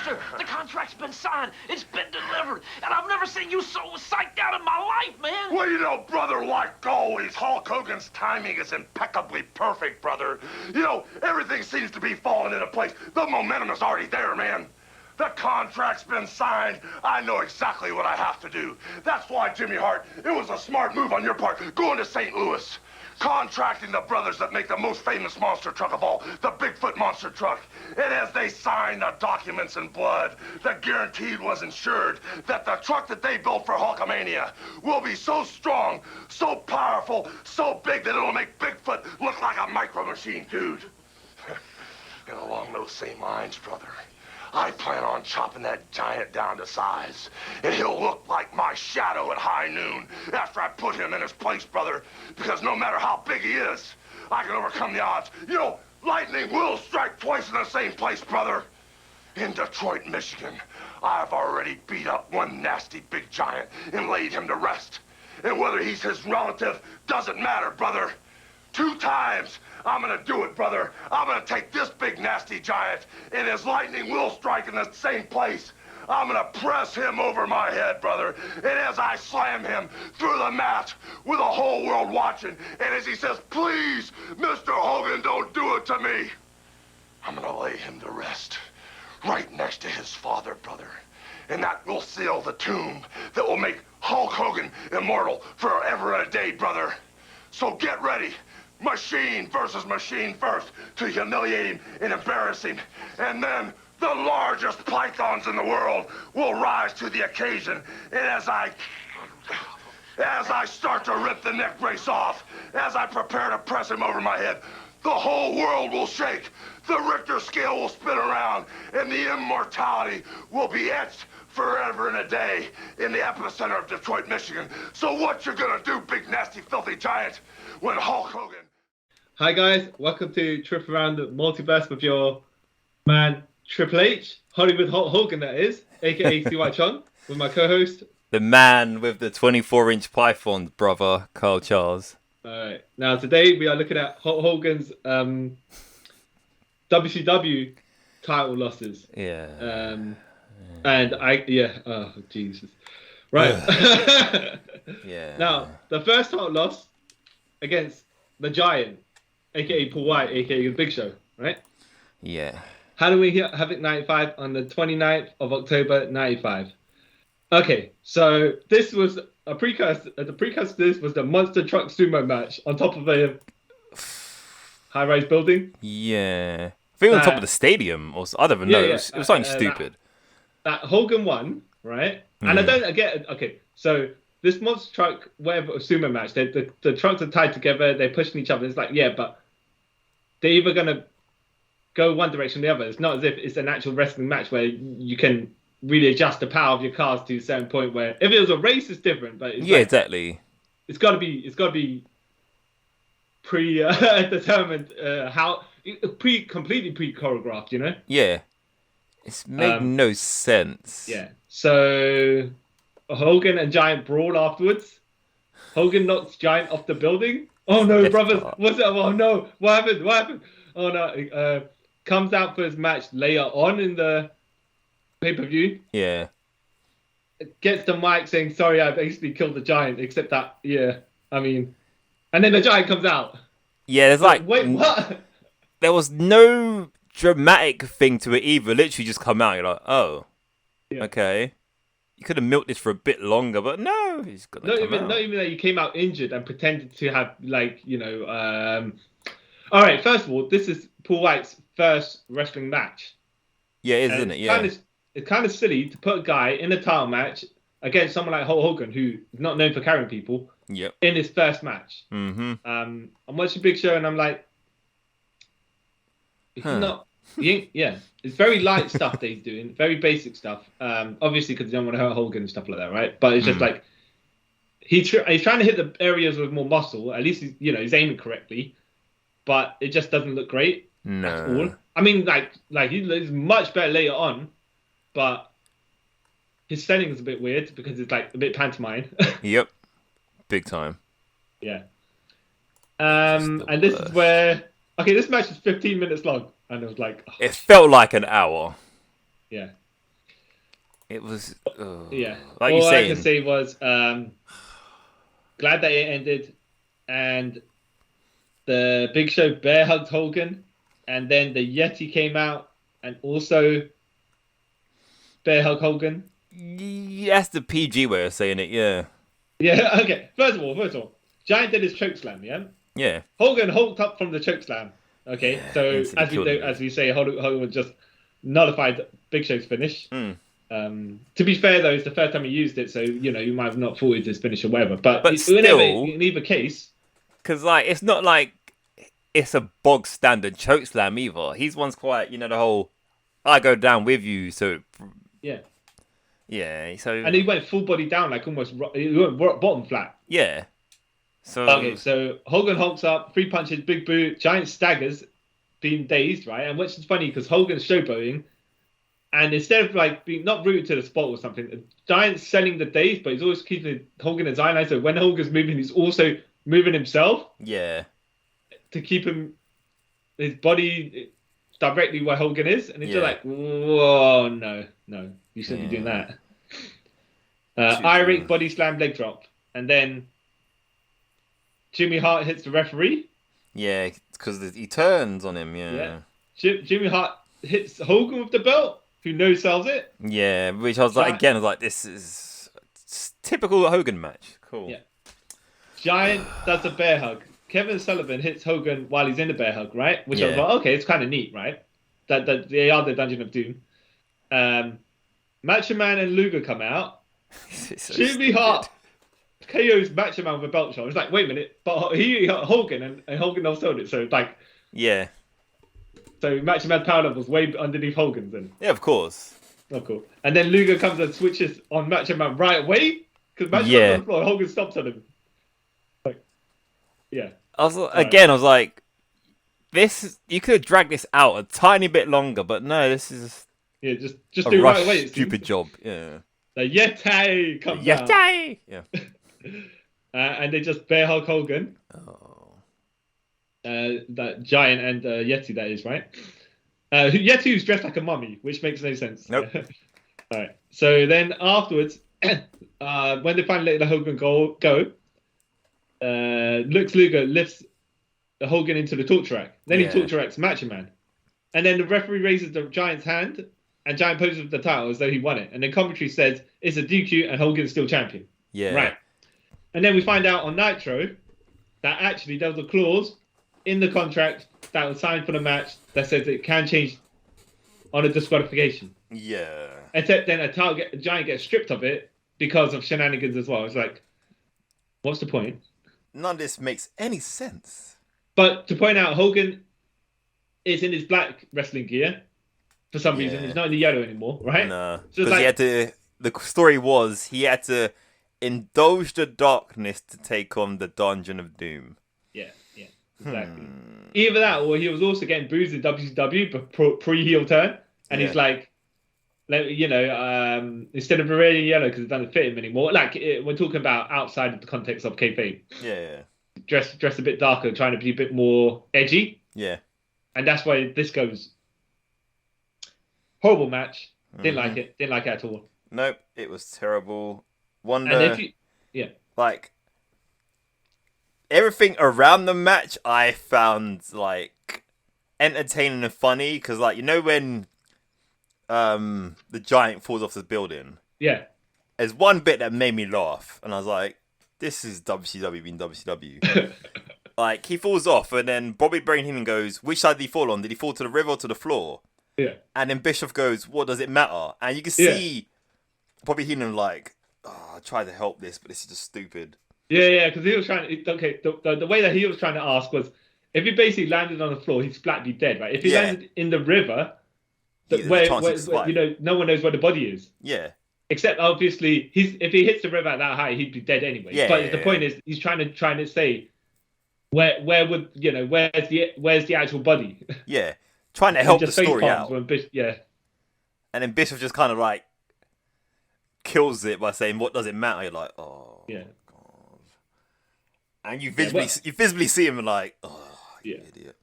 sir. The contract's been signed. It's been delivered. And I've never seen you so psyched out in my life, man. Well, you know, brother, like always, Hulk Hogan's timing is impeccably perfect, brother. You know, everything seems to be falling into place. The momentum is already there, man. The contract's been signed. I know exactly what I have to do. That's why, Jimmy Hart, it was a smart move on your part going to St. Louis. Contracting the brothers that make the most famous monster truck of all, the Bigfoot monster truck. And as they signed the documents in blood, the guaranteed was ensured that the truck that they built for Hulkamania will be so strong, so powerful, so big that it'll make Bigfoot look like a micro machine, dude. And along those same lines, brother, I plan on chopping that giant down to size, and he'll look like my shadow at high noon after I put him in his place, brother, because no matter how big he is, I can overcome the odds. You know, lightning will strike twice in the same place, brother. In Detroit, Michigan, I've already beat up one nasty big giant and laid him to rest. And whether he's his relative doesn't matter, brother. 2 times, I'm gonna do it, brother. I'm gonna take this big nasty giant, and his lightning will strike in the same place. I'm gonna press him over my head, brother. And as I slam him through the mat with the whole world watching, and as he says, please, Mr. Hogan, don't do it to me, I'm gonna lay him to rest right next to his father, brother. And that will seal the tomb that will make Hulk Hogan immortal forever and a day, brother. So get ready. Machine versus machine first to humiliate him and embarrass him. And then the largest pythons in the world will rise to the occasion. And as I start to rip the neck brace off, as I prepare to press him over my head, the whole world will shake. The Richter scale will spin around, and the immortality will be etched forever and a day in the epicenter of Detroit, Michigan. So what you gonna do, big, nasty, filthy giant, when Hulk Hogan... Hi guys, welcome to Trip Around the Multiverse with your man Triple H, Hollywood Hulk Hogan that is, aka CY Chung, with my co-host. The man with the 24-inch python, brother, Carl Charles. Alright, now today we are looking at Hulk Hogan's WCW title losses. Yeah. And oh Jesus. Right. Yeah. Now, the first title loss against the Giant, aka Paul White, aka the Big Show, right? Yeah. Halloween Havoc 95 on the 29th of October 95. Okay, so this was a precursor. The precursor to this was the Monster Truck Sumo match on top of a high-rise building. Yeah. I think on top of the stadium, or I don't even know. It was something stupid. That Hogan won, right? And I get it. Okay, so this Monster Truck, whatever, sumo match, the trucks are tied together, they're pushing each other. It's like, yeah, but they're either going to go one direction or the other. It's not as if it's an actual wrestling match where you can really adjust the power of your cars to a certain point where, if it was a race, it's different. But it's exactly. It's got to be predetermined, completely pre-choreographed, you know? Yeah. It's made no sense. Yeah. So Hogan and Giant brawl afterwards. Hogan knocks Giant off the building. Oh no, brothers! What's up? Oh no! What happened? Oh no! Comes out for his match later on in the pay-per-view. Yeah. Gets the mic saying, "Sorry, I basically killed the Giant." Except that, I mean, and then the Giant comes out. Yeah, there's like, wait, what? There was no dramatic thing to it either. Literally just come out. You're like, oh, okay. You could have milked this for a bit longer, but no, he's gonna not even that you came out injured and pretended to have all right, first of all, this is Paul White's first wrestling match. Yeah, isn't it? Yeah. It's kind of silly to put a guy in a title match against someone like Hulk Hogan, who is not known for carrying people, in his first match. Mm-hmm. I'm watching Big Show and I'm like, it's very light stuff that he's doing, very basic stuff. Obviously, because he don't want to hurt Hogan and stuff like that, right? But it's just like he's trying to hit the areas with more muscle. At least he's aiming correctly, but it just doesn't look great. No. At all. I mean, like he's much better later on, but his setting is a bit weird because it's like a bit pantomime. Yep, big time. Yeah. And this is where this match is 15 minutes long. And it was like... It felt like an hour. Yeah. It was. Yeah. Like All you I saying. can say was glad that it ended, and the Big Show bear hugged Hogan, and then the Yeti came out and also bear hugged Hogan. Yeah, that's the PG way of saying it. Yeah. Yeah. Okay. First of all, Giant did his choke slam. Yeah. Yeah. Hogan hulked up from the choke slam. Okay. Yeah, So instantly as we killed do, him. as we say, Hogan just nullified Big Show's finish. Mm. To be fair, though, it's the first time he used it, so you might have not thought it his finish or whatever. But still, in either case, because like it's not like it's a bog standard choke slam either. His one's quite, the whole I go down with you. So yeah. So And he went full body down, like almost he went bottom flat. yeah. So Okay, so Hogan hulks up, 3 punches, big boot, Giant staggers, being dazed, right? And which is funny because Hogan's showboating. And instead of like being not rooted to the spot or something, Giant's selling the daze, but he's always keeping Hogan in his eye line. So when Hogan's moving, he's also moving himself yeah. to keep his body directly where Hogan is. And it's just like, whoa, no, you shouldn't be doing that. Irate body slam leg drop. And then Jimmy Hart hits the referee. Yeah, because he turns on him. Yeah. Jimmy Hart hits Hogan with the belt, who no-sells it. Yeah, which I was like, again, I was like, this is typical Hogan match. Cool. Yeah. Giant does a bear hug. Kevin Sullivan hits Hogan while he's in the bear hug, right? Which I was like, okay, it's kind of neat, right? That they are the Dungeon of Doom. Macho Man and Luger come out. So Jimmy Hart KO's Macho Man with a belt shot. It's like, wait a minute, but he Hogan and Hogan no-sold it, so like, yeah. So Macho Man's power level was way underneath Hogan's then. Yeah, of course. Oh, cool. And then Luger comes and switches on Macho Man right away because Macho Man's on the floor. Hogan stops on him. Like, yeah. I was like, this you could have dragged this out a tiny bit longer, but no, this is just a do rush, right away. stupid job. Yeah. The Yeti comes out. Yeti. Yeah. And they just bear hug Hogan. Oh. That Giant and Yeti, that is, right? Yeti's dressed like a mummy, which makes no sense. Nope. All right. So then afterwards, when they finally let the Hogan go, Lex Luger lifts Hogan into the torture rack. Then he torture racks Macho Man. And then the referee raises the Giant's hand, and Giant poses with the title as though he won it. And then commentary says it's a DQ and Hogan's still champion. Yeah. Right. And then we find out on Nitro that actually there was a clause in the contract that was signed for the match that says it can change on a disqualification. Yeah. Except then a Giant gets stripped of it because of shenanigans as well. It's like, what's the point? None of this makes any sense. But to point out, Hogan is in his black wrestling gear for some reason. He's not in the yellow anymore, right? No. So Because he had to... The story was he had to indulge the darkness to take on the Dungeon of Doom. Yeah, exactly. Either that, or he was also getting booed in WCW, but pre-heel turn, and he's like, instead of red and yellow because it doesn't fit him anymore. Like we're talking about outside of the context of kayfabe. Yeah. Dressed a bit darker, trying to be a bit more edgy. Yeah. And that's why this goes. Horrible match. Didn't like it. Didn't like it at all. Nope, it was terrible. Wonder. And like everything around the match I found like entertaining and funny because like when the Giant falls off the building, there's one bit that made me laugh and I was like, this is WCW being WCW. Like he falls off and then Bobby Brain Heenan goes, which side did he fall on? Did he fall to the river or to the floor? And then Bischoff goes, what does it matter? And you can see Bobby Heenan like, I tried to help this, but this is just stupid. Yeah, because he was trying to... Okay, the way that he was trying to ask was, if he basically landed on the floor, he's flatly dead, right? If he landed in the river, where no one knows where the body is. Yeah. Except, obviously, if he hits the river at that height, he'd be dead anyway. But the point is, he's trying to say, where's the actual body? Yeah. Trying to help the story out. And then Bischoff just kind of like kills it by saying, what does it matter? You're like, oh God. And you visibly see him and like, oh, you idiot.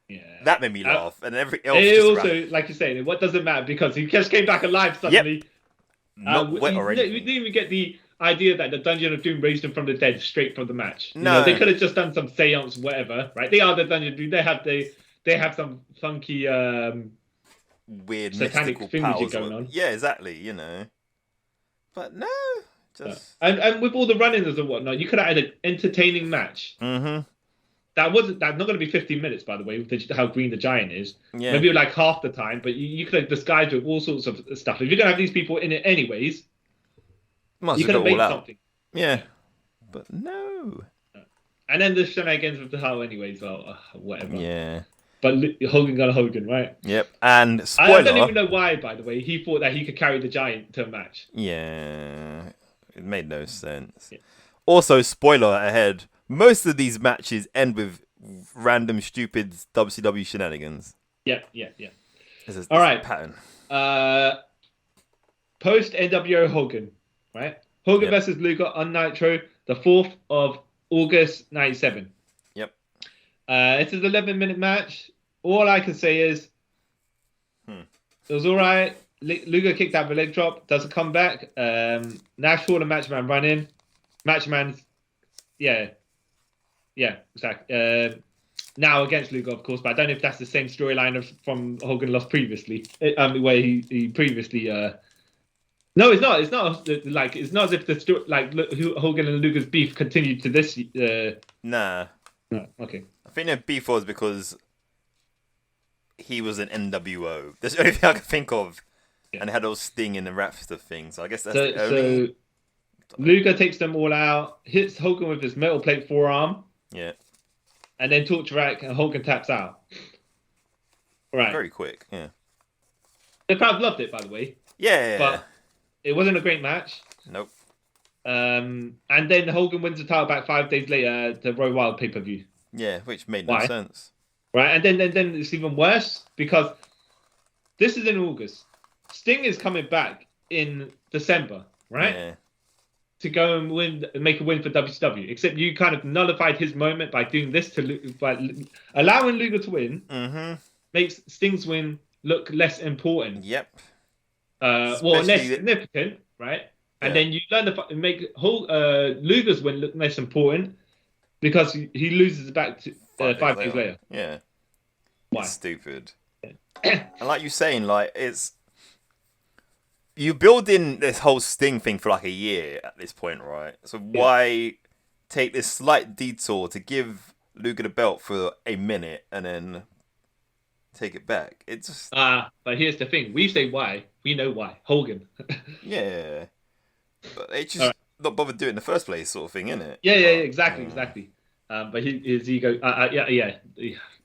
Yeah. That made me laugh. And everything else it also, like you say, what does it matter? Because he just came back alive suddenly. not wet or anything. We didn't even get the idea that the Dungeon of Doom raised them from the dead straight from the match. No, they could have just done some seance, whatever, right? They are the Dungeon of Doom. They have some funky weird satanic mystical thingy powers going on. Yeah, exactly. But no, just and with all the run-ins and whatnot, you could have had an entertaining match. Mm-hmm. That's not going to be 15 minutes, by the way, with how green the giant is. Yeah. Maybe like half the time, but you could have disguised with all sorts of stuff. If you're going to have these people in it anyways, you could have made something. Yeah. But no. And then the shenanigans with the Hulk anyways, well, whatever. Yeah. But Hogan got a Hogan, right? Yep. And spoiler. I don't even know why, by the way. He thought that he could carry the giant to a match. Yeah. It made no sense. Yeah. Also, spoiler ahead. Most of these matches end with random, stupid WCW shenanigans. Yeah. All right. Pattern. Post NWO Hogan, right? Hogan versus Luger on Nitro, the 4th of August, 97. Yep. This is an 11-minute match. All I can say is it was all right. Luger kicked out the leg drop, does a comeback. Nash Hall and Matchman run in. Matchman's, yeah, exactly. Now against Luger, of course, but I don't know if that's the same storyline from Hogan lost previously. Where he previously. No, it's not. It's not like it's not as if the Hogan and Luger's beef continued to this. Nah. No. Okay. I think their beef was because he was an NWO. That's the only thing I can think of, and had all Sting in the Rapster thing. So I guess that's the only. So Luger takes them all out, hits Hogan with his metal plate forearm. Yeah. And then Torture Rack and Hogan taps out. Right. Very quick, yeah. The crowd loved it, by the way. Yeah. But it wasn't a great match. Nope. And then Hogan wins the title back 5 days later at the Roy Wild pay-per-view. Yeah, which made no sense. Right, and then it's even worse because this is in August. Sting is coming back in December, right? Yeah. To go and make a win for WCW. Except you kind of nullified his moment by doing this by allowing Luger to win. Makes Sting's win look less important. Yep. Less significant, right? And then you make Luger's win look less important because he loses back to 5 days later. Yeah. Why? It's stupid. And like you're saying, you build in this whole Sting thing for like a year at this point, right? So why take this slight detour to give Luger the belt for a minute and then take it back? It's just... but here's the thing. We say why. We know why. Hogan. Yeah. But they just not bothered doing it in the first place sort of thing, innit? Yeah, exactly. But his ego...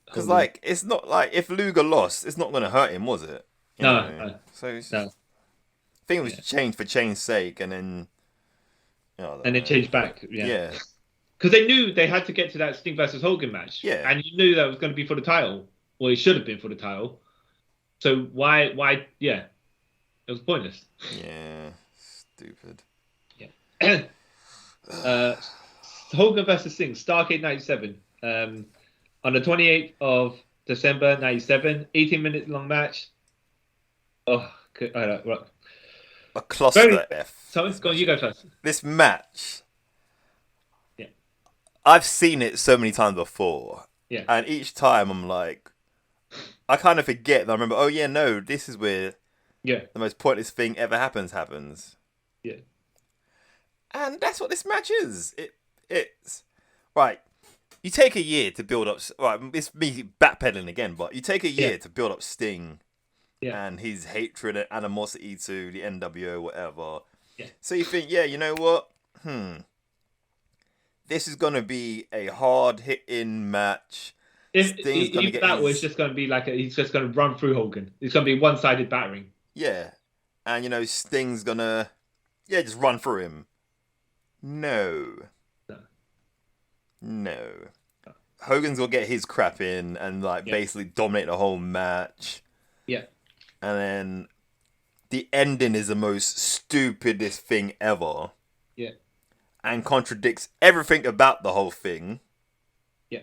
Because, it's not like if Luger lost, it's not going to hurt him, was it? No. So it's just... I think it was changed for change's sake, and then... and then changed back, Yeah. Because they knew they had to get to that Sting versus Hogan match. Yeah. And you knew that was going to be for the title. Or it should have been for the title. So why, it was pointless. Yeah. Stupid. Yeah. Hogan versus Sting, Starrcade 97. On the 28th of December 97, 18-minute long match. Oh, right. A cluster F. So go on, you go first. This match. Yeah. I've seen it so many times before. Yeah. And each time I'm like, I kind of forget. And I remember, oh yeah, no, this is where the most pointless thing ever happens. Yeah. And that's what this match is. It's right. You take a year to build up. Right, it's me backpedaling again, but you take a year to build up Sting. Yeah. And his hatred and animosity to the NWO, whatever. Yeah. So you think, you know what? This is going to be a hard-hitting match. If that was just going to be he's just going to run through Hogan. It's going to be one-sided battering. Yeah. And, Sting's going to, just run through him. No. Hogan's going to get his crap in and, basically dominate the whole match. Yeah. And then the ending is the most stupidest thing ever. Yeah. And contradicts everything about the whole thing. Yeah.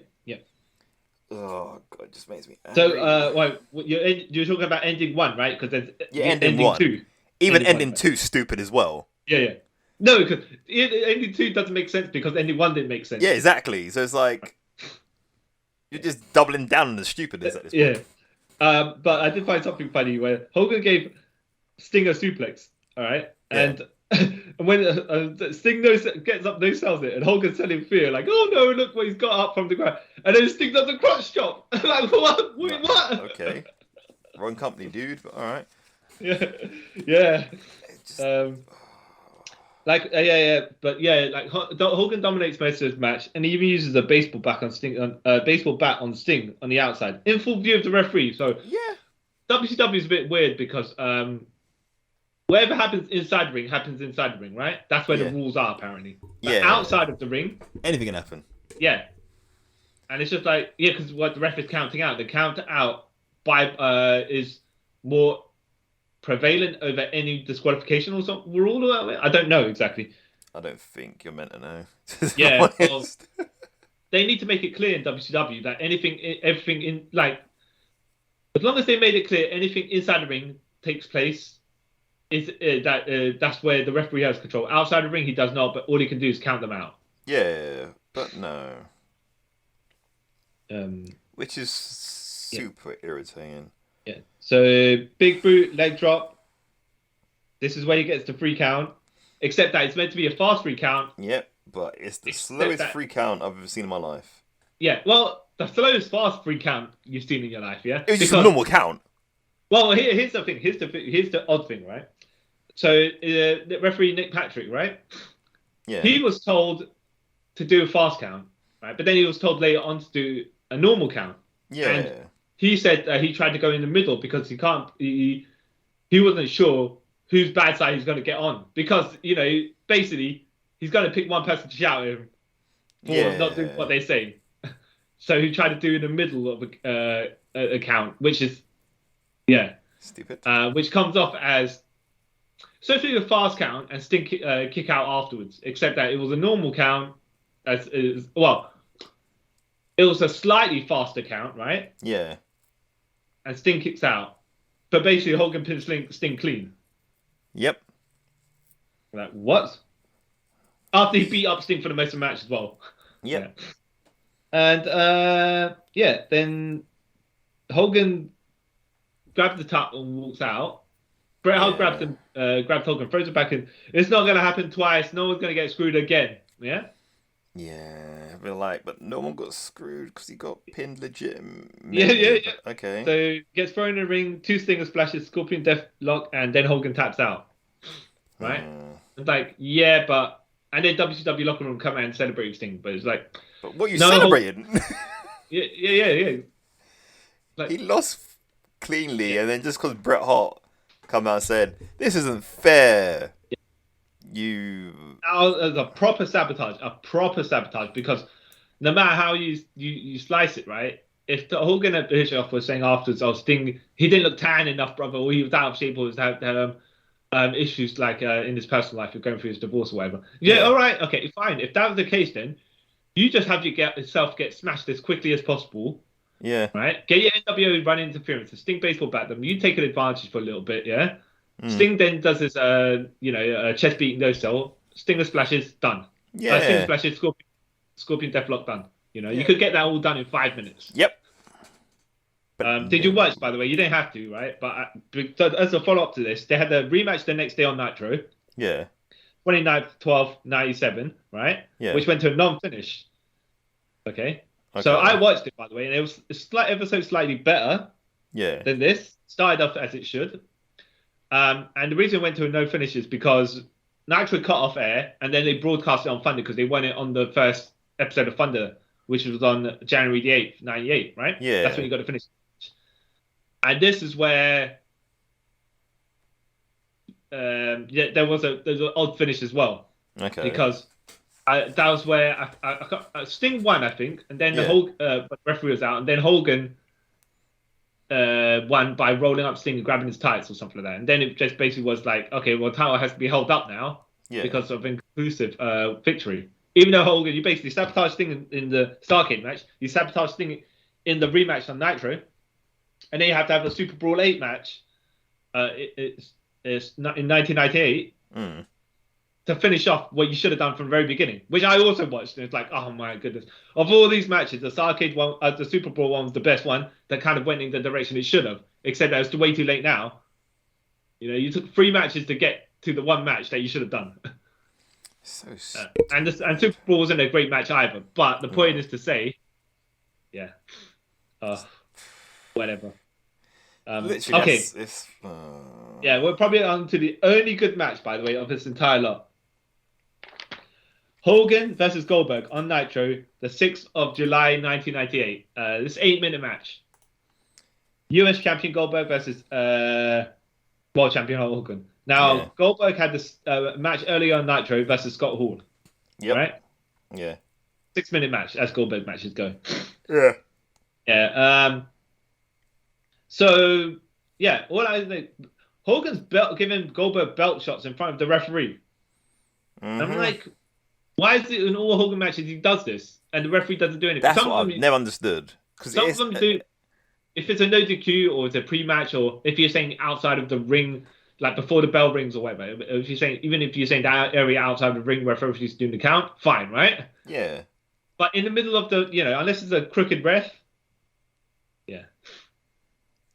Oh, God, it just makes me angry. So, you're talking about ending 1, right? Because there's ending 1. 2. Even ending 2 stupid as well. Yeah. No, because ending 2 doesn't make sense because ending 1 didn't make sense. Yeah, exactly. So it's like you're just doubling down on the stupidness at this point. Yeah. But I did find something funny where Hogan gave Sting a suplex, all right? Yeah. And when Sting gets up, no sells it, and Hogan's telling Fear, like, oh no, look what he's got up from the ground. And then Sting does a crotch chop. Like, what? Wait, what? Okay. Wrong company, dude, but alright. Yeah. But Hogan dominates most of his match, and he even uses a baseball bat on Sting on the outside, in full view of the referee. So yeah, WCW is a bit weird because whatever happens inside the ring happens inside the ring, right? That's where the rules are apparently. But outside of the ring, anything can happen. Yeah, and it's just like because what the ref is counting out, the count out by is more prevalent over any disqualification or something rule. I don't know exactly. I don't think you're meant to know. Yeah, well, they need to make it clear in WCW that everything in like, as long as they made it clear, anything inside the ring takes place. Is that's where the referee has control. Outside the ring, he does not, but all he can do is count them out. Yeah, but no. Which is super irritating. Yeah. So big boot, leg drop. This is where he gets the 3 count. Except that it's meant to be a fast 3 count. Yep, but it's the slowest 3 count I've ever seen in my life. Yeah, well, the slowest fast 3 count you've seen in your life, yeah? It was just a normal count. Well, here's the thing. Here's the odd thing, right? So the referee Nick Patrick, right? Yeah. He was told to do a fast count, right? But then he was told later on to do a normal count. Yeah. And he said he tried to go in the middle because he can't. He wasn't sure whose bad side he's going to get on because basically he's going to pick one person to shout at him for not doing what they say. So he tried to do in the middle of a count, which is stupid. Which comes off as essentially a fast count and Sting kick out afterwards, except that it was a normal count it was a slightly faster count, right? Yeah. And Sting kicks out. But basically, Hogan pins Sting clean. Yep. Like, what? After he beat up Sting for the most of the match as well. Yep. Yeah. And, then Hogan grabs the top and walks out. Bret Hart grabs Hogan, throws it back in. It's not going to happen twice. No one's going to get screwed again. Yeah? Yeah, but no one got screwed because he got pinned legit. Yeah. Okay. So gets thrown in the ring, 2 stinger splashes, Scorpion Death Lock, and then Hogan taps out. Right? It's like, and then WCW locker room come out and celebrate Sting, but it's like, but what are you celebrating? Yeah. Like, he lost cleanly, and then just because Bret Hart come out and said, "This isn't fair." As a proper sabotage, because no matter how you slice it, right? If the Hogan and Bischoff was saying afterwards, Sting, he didn't look tan enough, brother, or he was out of shape, or had issues like in his personal life, going through his divorce or whatever. Yeah, all right, okay, fine. If that was the case, then you just have yourself get smashed as quickly as possible. Yeah. Right? Get your NWO run interference, and Sting baseball bat them. You take an advantage for a little bit, yeah? Sting then does his, chest beating no sell. Stinger splashes, done. Yeah. Stinger splashes, Scorpion Deathlock, done. You could get that all done in 5 minutes. Yep. Did you watch, by the way? You didn't have to, right? But as a follow-up to this, they had a rematch the next day on Nitro. Yeah. 29/12/97, right? Yeah. Which went to a non-finish. Okay. So I watched it, by the way, and it was ever so slightly better than this. Started off as it should. And the reason it went to a no finish is because Nitro cut off air, and then they broadcast it on Thunder because they won it on the first episode of Thunder, which was on January the 8th, 98, right? Yeah. That's when you got to finish. And this is where there was an odd finish as well. Okay. Because that was where Sting won, I think, and then the referee was out, and then Hogan won by rolling up Sting and grabbing his tights or something like that. And then it just basically was like, okay, well, title has to be held up now because of inconclusive victory. Even though Hogan, you basically sabotaged Sting in the Starrcade match, you sabotaged Sting in the rematch on Nitro, and then you have to have a Super Brawl 8 match is in 1998 Mm. to finish off what you should have done from the very beginning, which I also watched. And it's like, oh my goodness! Of all these matches, the Starrcade one, the Super Brawl one was the best one that kind of went in the direction it should have. Except that it's way too late now. You know, you took 3 matches to get to the one match that you should have done. So and Super Brawl wasn't a great match either. But the point is to say, yeah, whatever. Literally, okay. Yeah, we're probably on to the only good match, by the way, of this entire lot. Hogan versus Goldberg on Nitro, the 6th of July, 1998. This 8-minute match. US champion Goldberg versus world champion Hulk Hogan. Now, Goldberg had this match earlier on Nitro versus Scott Hall. Yep. Right? Yeah. 6-minute match, as Goldberg matches go. Yeah. Yeah. So, yeah, all I think, Hogan's giving Goldberg belt shots in front of the referee. Mm-hmm. I'm like, why is it in all Hogan matches he does this and the referee doesn't do anything? That's what I've never understood. Some of them do. If it's a no DQ or it's a pre-match, or if you're saying outside of the ring, like before the bell rings or whatever, if you're saying, even if you're saying that area outside of the ring where referee's doing the count, fine, right? Yeah. But in the middle of the, unless it's a crooked ref,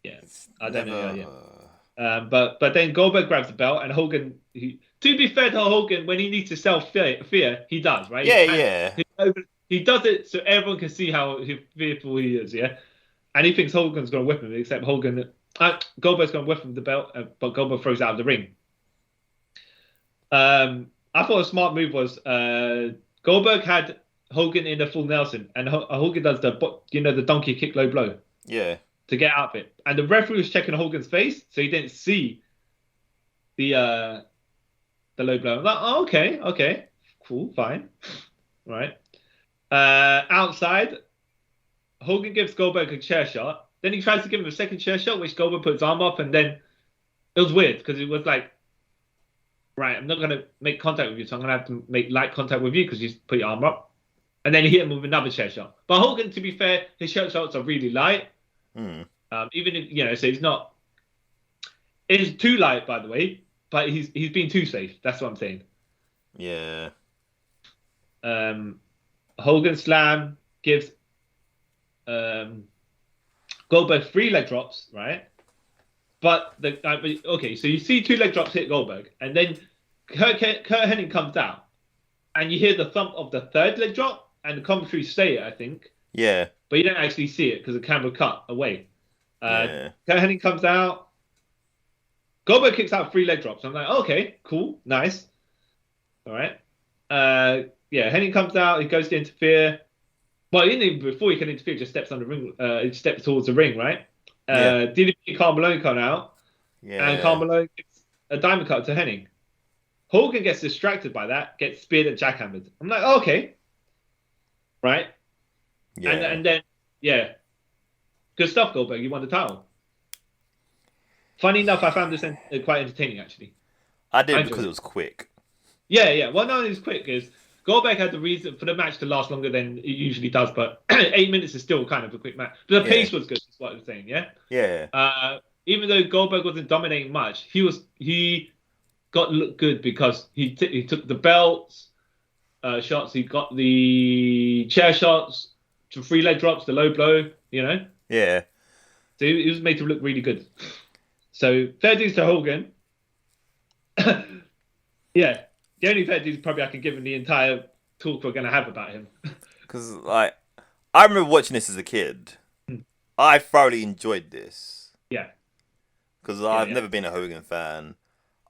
yeah, I don't know. Yeah. But then Goldberg grabs the belt, and Hogan. To be fair to Hogan, when he needs to sell fear, he does, right? Yeah. He does it so everyone can see how fearful he is, yeah. And he thinks Hogan's going to whip him, except Goldberg's going to whip him the belt, but Goldberg throws it out of the ring. I thought a smart move was Goldberg had Hogan in the full Nelson, and Hogan does the donkey kick low blow. Yeah. To get out of it, and the referee was checking Hogan's face, so he didn't see the low blow. I'm like, oh, okay, cool, fine, right. Outside, Hogan gives Goldberg a chair shot. Then he tries to give him a second chair shot, which Goldberg puts his arm up, and then it was weird because it was like, right, I'm not gonna make contact with you, so I'm gonna have to make light contact with you because you put your arm up, and then he hit him with another chair shot. But Hogan, to be fair, his chair shots are really light. Mm. Even if so he's not. It's too light, by the way, but he's been too safe. That's what I'm saying. Yeah. Hogan slam gives Goldberg 3 leg drops, right? But okay, so you see 2 leg drops hit Goldberg, and then Kurt Hennig comes down, and you hear the thump of the 3rd leg drop, and the commentary say it, I think. Yeah. But you don't actually see it because the camera cut away. Kurt Hennig comes out. Goldberg kicks out 3 leg drops. I'm like, okay, cool, nice. All right. Hennig comes out. He goes to interfere. Well, before he can interfere, just steps on the ring. He steps towards the ring, right? DDP and Karl Malone come out. Yeah. And Karl Malone gets a diamond cut to Hennig. Hogan gets distracted by that, gets speared and jackhammered. I'm like, okay. Right? Yeah. And then, good stuff, Goldberg. You won the title. Funny enough, I found this quite entertaining, actually. I did because it was quick. Yeah. Well, not only is quick, is Goldberg had the reason for the match to last longer than it usually does, but 8 mintes is still kind of a quick match. But the pace was good, is what I'm saying, yeah? Yeah. Even though Goldberg wasn't dominating much, he got look good because he took the belts shots, he got the chair shots, some 3 leg drops, the low blow, Yeah. So he was made to look really good. So fair dues to Hogan. Yeah. The only fair dues probably I can give him the entire talk we're going to have about him. Because, I remember watching this as a kid. I thoroughly enjoyed this. Yeah. Because I've never been a Hogan fan.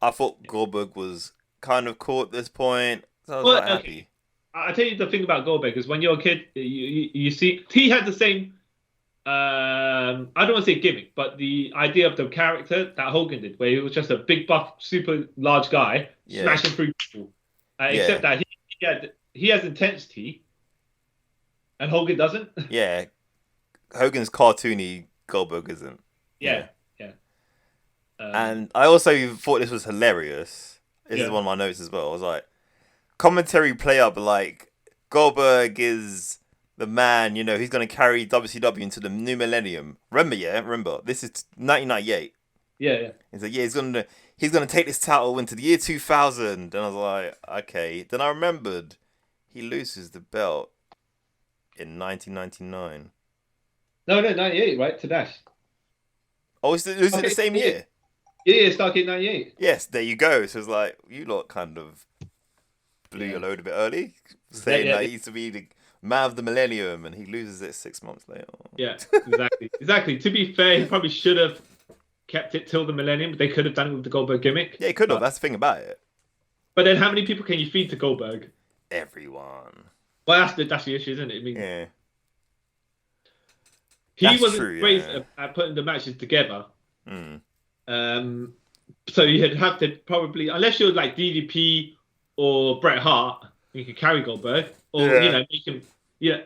I thought Goldberg was kind of cool at this point. So I was happy. I'll tell you the thing about Goldberg is when you're a kid, you see, he had the same, I don't want to say gimmick, but the idea of the character that Hogan did, where he was just a big buff, super large guy, smashing through people. Except that he has intensity, and Hogan doesn't. Yeah. Hogan's cartoony, Goldberg isn't. Yeah. And I also thought this was hilarious. This is one of my notes as well. I was like, commentary play up like Goldberg is the man, he's going to carry WCW into the new millennium. Remember, this is 1998. Yeah. He's like, he's going to take this title into the year 2000. And I was like, okay. Then I remembered he loses the belt in 1999. No, 98, right? To Dash. Oh, is it the same year? Yeah, Stargate 98. Yes, there you go. So it's like, you lot kind of blew your load a bit early, saying that he used to be the man of the millennium, and he loses it 6 months later. Yeah, exactly. To be fair, he probably should have kept it till the millennium. They could have done it with the Goldberg gimmick. Yeah, he could have. That's the thing about it. But then, how many people can you feed to Goldberg? Everyone. Well, that's the issue, isn't it? I mean, yeah. He wasn't great at putting the matches together. So you'd have to probably, unless you're like DDP or Bret Hart, you can carry Goldberg, or make him. Yeah,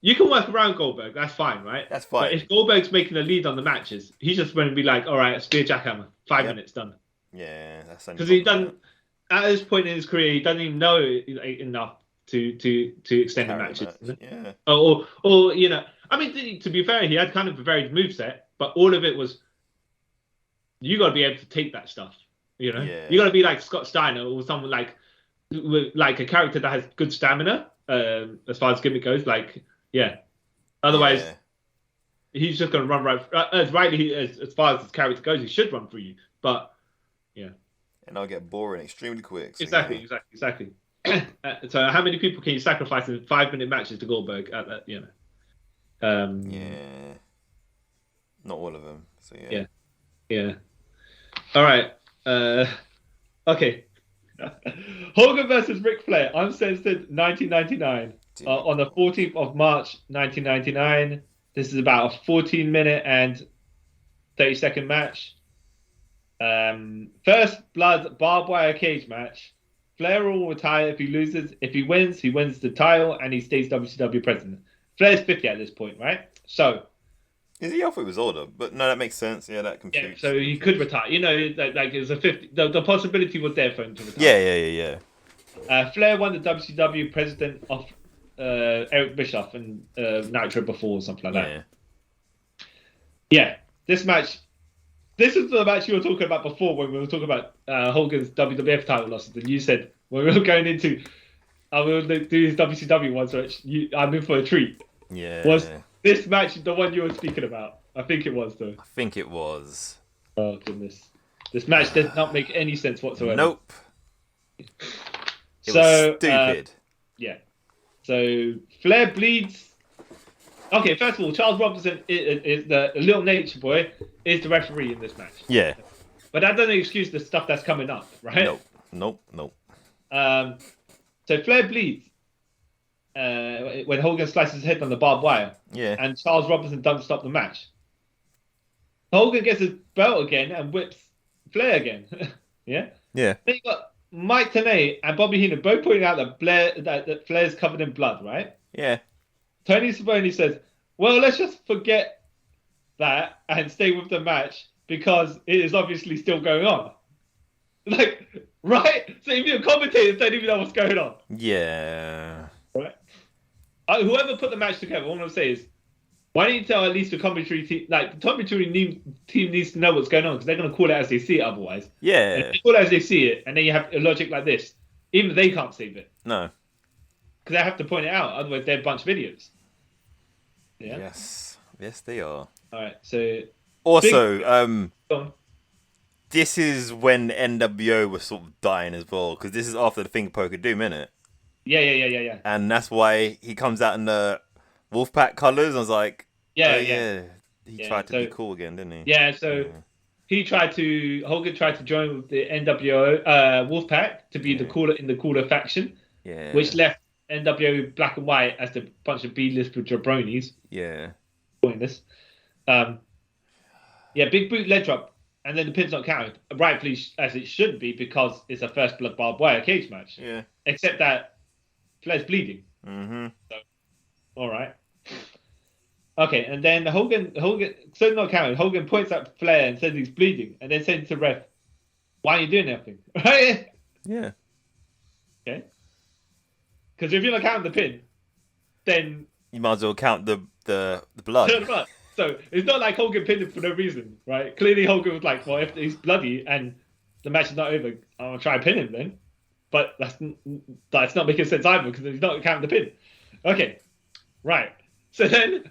you can work around Goldberg. That's fine, right? That's fine. But if Goldberg's making the lead on the matches, he's just going to be like, all right, spear jackhammer, 5 minutes done. Yeah, that's because he done at this point in his career, he doesn't even know enough to extend the matches. Yeah. Or I mean, to be fair, he had kind of a varied moveset, but all of it was, you got to be able to take that stuff. You got to be like Scott Steiner or someone like a character that has good stamina as far as gimmick goes. Otherwise, he's just going to run right. As far as his character goes, he should run for you. But and I'll get boring extremely quick. So exactly. So how many people can you sacrifice in 5-minute matches to Goldberg? Not all of them. So yeah. All right. Okay. Hogan versus Ric Flair, uncensored, 1999. On the 14th of March, 1999. This is about a 14-minute and 30-second match. First blood barbed wire cage match. Flair will retire if he loses. If he wins the title and he stays WCW president. Flair's 50 at this point, right? So. Is he off? It was older, but no, that makes sense. Yeah, that computes. Yeah, so he could retire. Like it was a 50. The possibility was there for him to retire. Yeah. Flair won the WCW president of Eric Bischoff and Nitro before or something like that. Yeah, this match. This is the match you were talking about before when we were talking about Hogan's WWF title losses, and you said when we were going into, I will do his WCW one, so I'm in for a treat. Yeah. Was this match the one you were speaking about? I think it was, though. I think it was. Oh, goodness. This match did not make any sense whatsoever. Nope. It was stupid. So, Flair bleeds. Okay, first of all, Charles Robinson is the little nature boy, is the referee in this match. Yeah. But that doesn't excuse the stuff that's coming up, right? Nope. So, Flair bleeds. When Hogan slices his head on the barbed wire. Yeah. And Charles Robinson doesn't stop the match. Hogan gets his belt again and whips Flair again. Yeah. Yeah. Then you got Mike Tenay and Bobby Heenan both pointing out that Flair's covered in blood, right? Yeah. Tony Schiavone says, well, let's just forget that and stay with the match because it is obviously still going on. Like, right? So even the commentators don't even know what's going on. Yeah. Right? Whoever put the match together, all I'm going to say is, why don't you tell at least the commentary team, like, the commentary team needs to know what's going on, because they're going to call it as they see it otherwise. Yeah. And if they call it as they see it, and then you have a logic like this, even they can't save it. No. Because they have to point it out, otherwise they're a bunch of idiots. Yeah? Yes, they are. Alright, so... Also, this is when NWO was sort of dying as well, because this is after the Finger Poker Doom, innit? Yeah. And that's why he comes out in the Wolfpack colours. I was like, He tried to be cool again, didn't he? Yeah, so Hogan tried to join with the NWO Wolfpack to be the cooler faction. Yeah. Which left NWO Black and White as the bunch of B-list jabronis. Yeah. Doing this. Big boot leg drop, and then the pin's not counted. Rightfully as it should be, because it's a first blood barbed wire cage match. Yeah. Except that Flair's bleeding. Mm-hmm. So, all right. Okay, and then Hogan, so not counted. Hogan points at Flair and says he's bleeding, and then says to the ref, "Why aren't you doing anything?" Right? Yeah. Okay. Because if you're not counting the pin, then you might as well count the blood. The blood. So it's not like Hogan pinned him for no reason, right? Clearly Hogan was like, well, if he's bloody and the match is not over, I'll try and pin him then. But that's not making sense either because he's not counting the pin. Okay, right. So then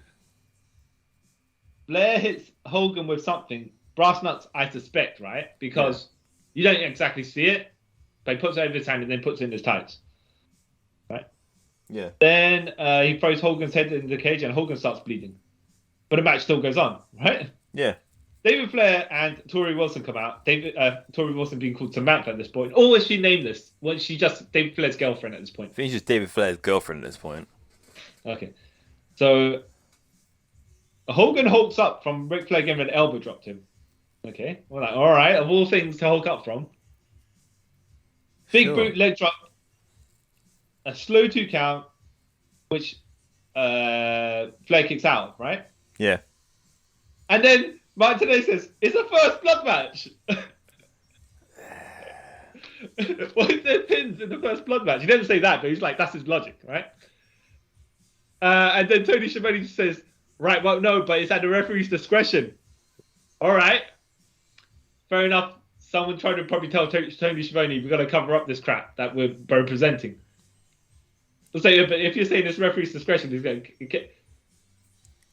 Flair hits Hogan with something. Brass nuts, I suspect, right? Because you don't exactly see it, but he puts it over his hand and then puts it in his tights. Right? Yeah. Then he throws Hogan's head into the cage and Hogan starts bleeding. But the match still goes on, right? Yeah. David Flair and Tori Wilson come out. Tori Wilson being called Samantha at this point. Or was she nameless? Was she just David Flair's girlfriend at this point? I think she's just David Flair's girlfriend at this point. Okay. So Hogan hulks up from Ric Flair giving an elbow drop to him. Okay. We're like, all right, of all things to hulk up from. Big boot leg drop. A slow 2 count, which Flair kicks out, right? Yeah. And then Martinez says, it's a first blood match. Why is there pins in the first blood match? He didn't say that, but he's like, that's his logic, right? And then Tony Schiavone says, right, well, no, but it's at the referee's discretion. All right. Fair enough. Someone tried to probably tell Tony Schiavone, we've got to cover up this crap that we're representing. So, but if you're saying it's referee's discretion,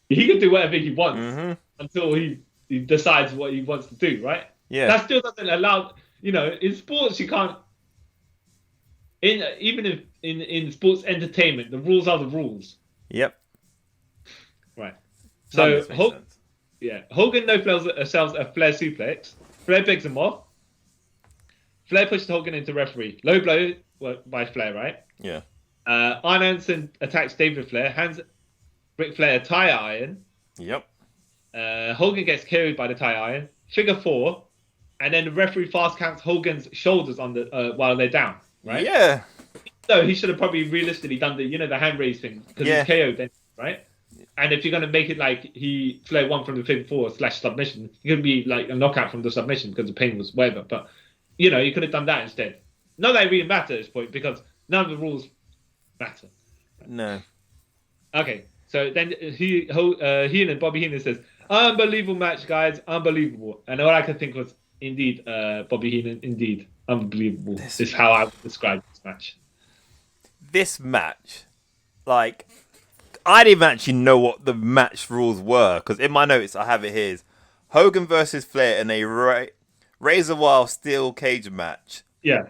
he can do whatever he wants until he decides what he wants to do, right? Yeah. That still doesn't allow, in sports, you can't, even in sports entertainment, the rules are the rules. Yep. Right. So, Hogan sells a Flair suplex. Flair begs him off. Flair pushes Hogan into referee. Low blow by Flair, right? Yeah. Arn Anderson attacks David Flair, hands Ric Flair a tire iron. Yep. Hogan gets carried by the tire iron. Figure 4. And then the referee fast counts Hogan's shoulders on the while they're down, right? Yeah. So he should have probably realistically done the hand raise thing because he's KO'd then, right? And if you're going to make it like Flair won from the figure 4 / submission, it could be like a knockout from the submission because the pain was whatever. But, you could have done that instead. Not that it really matters at this point because none of the rules matter. No. Okay, so then Heenan, Bobby Heenan says, unbelievable match, guys, unbelievable. And all I could think was, indeed, Bobby Heenan, indeed, unbelievable. This is how I would describe this match. This match, like, I didn't even actually know what the match rules were, because in my notes I have it here is Hogan versus Flair in a razor wire steel cage match. Yeah.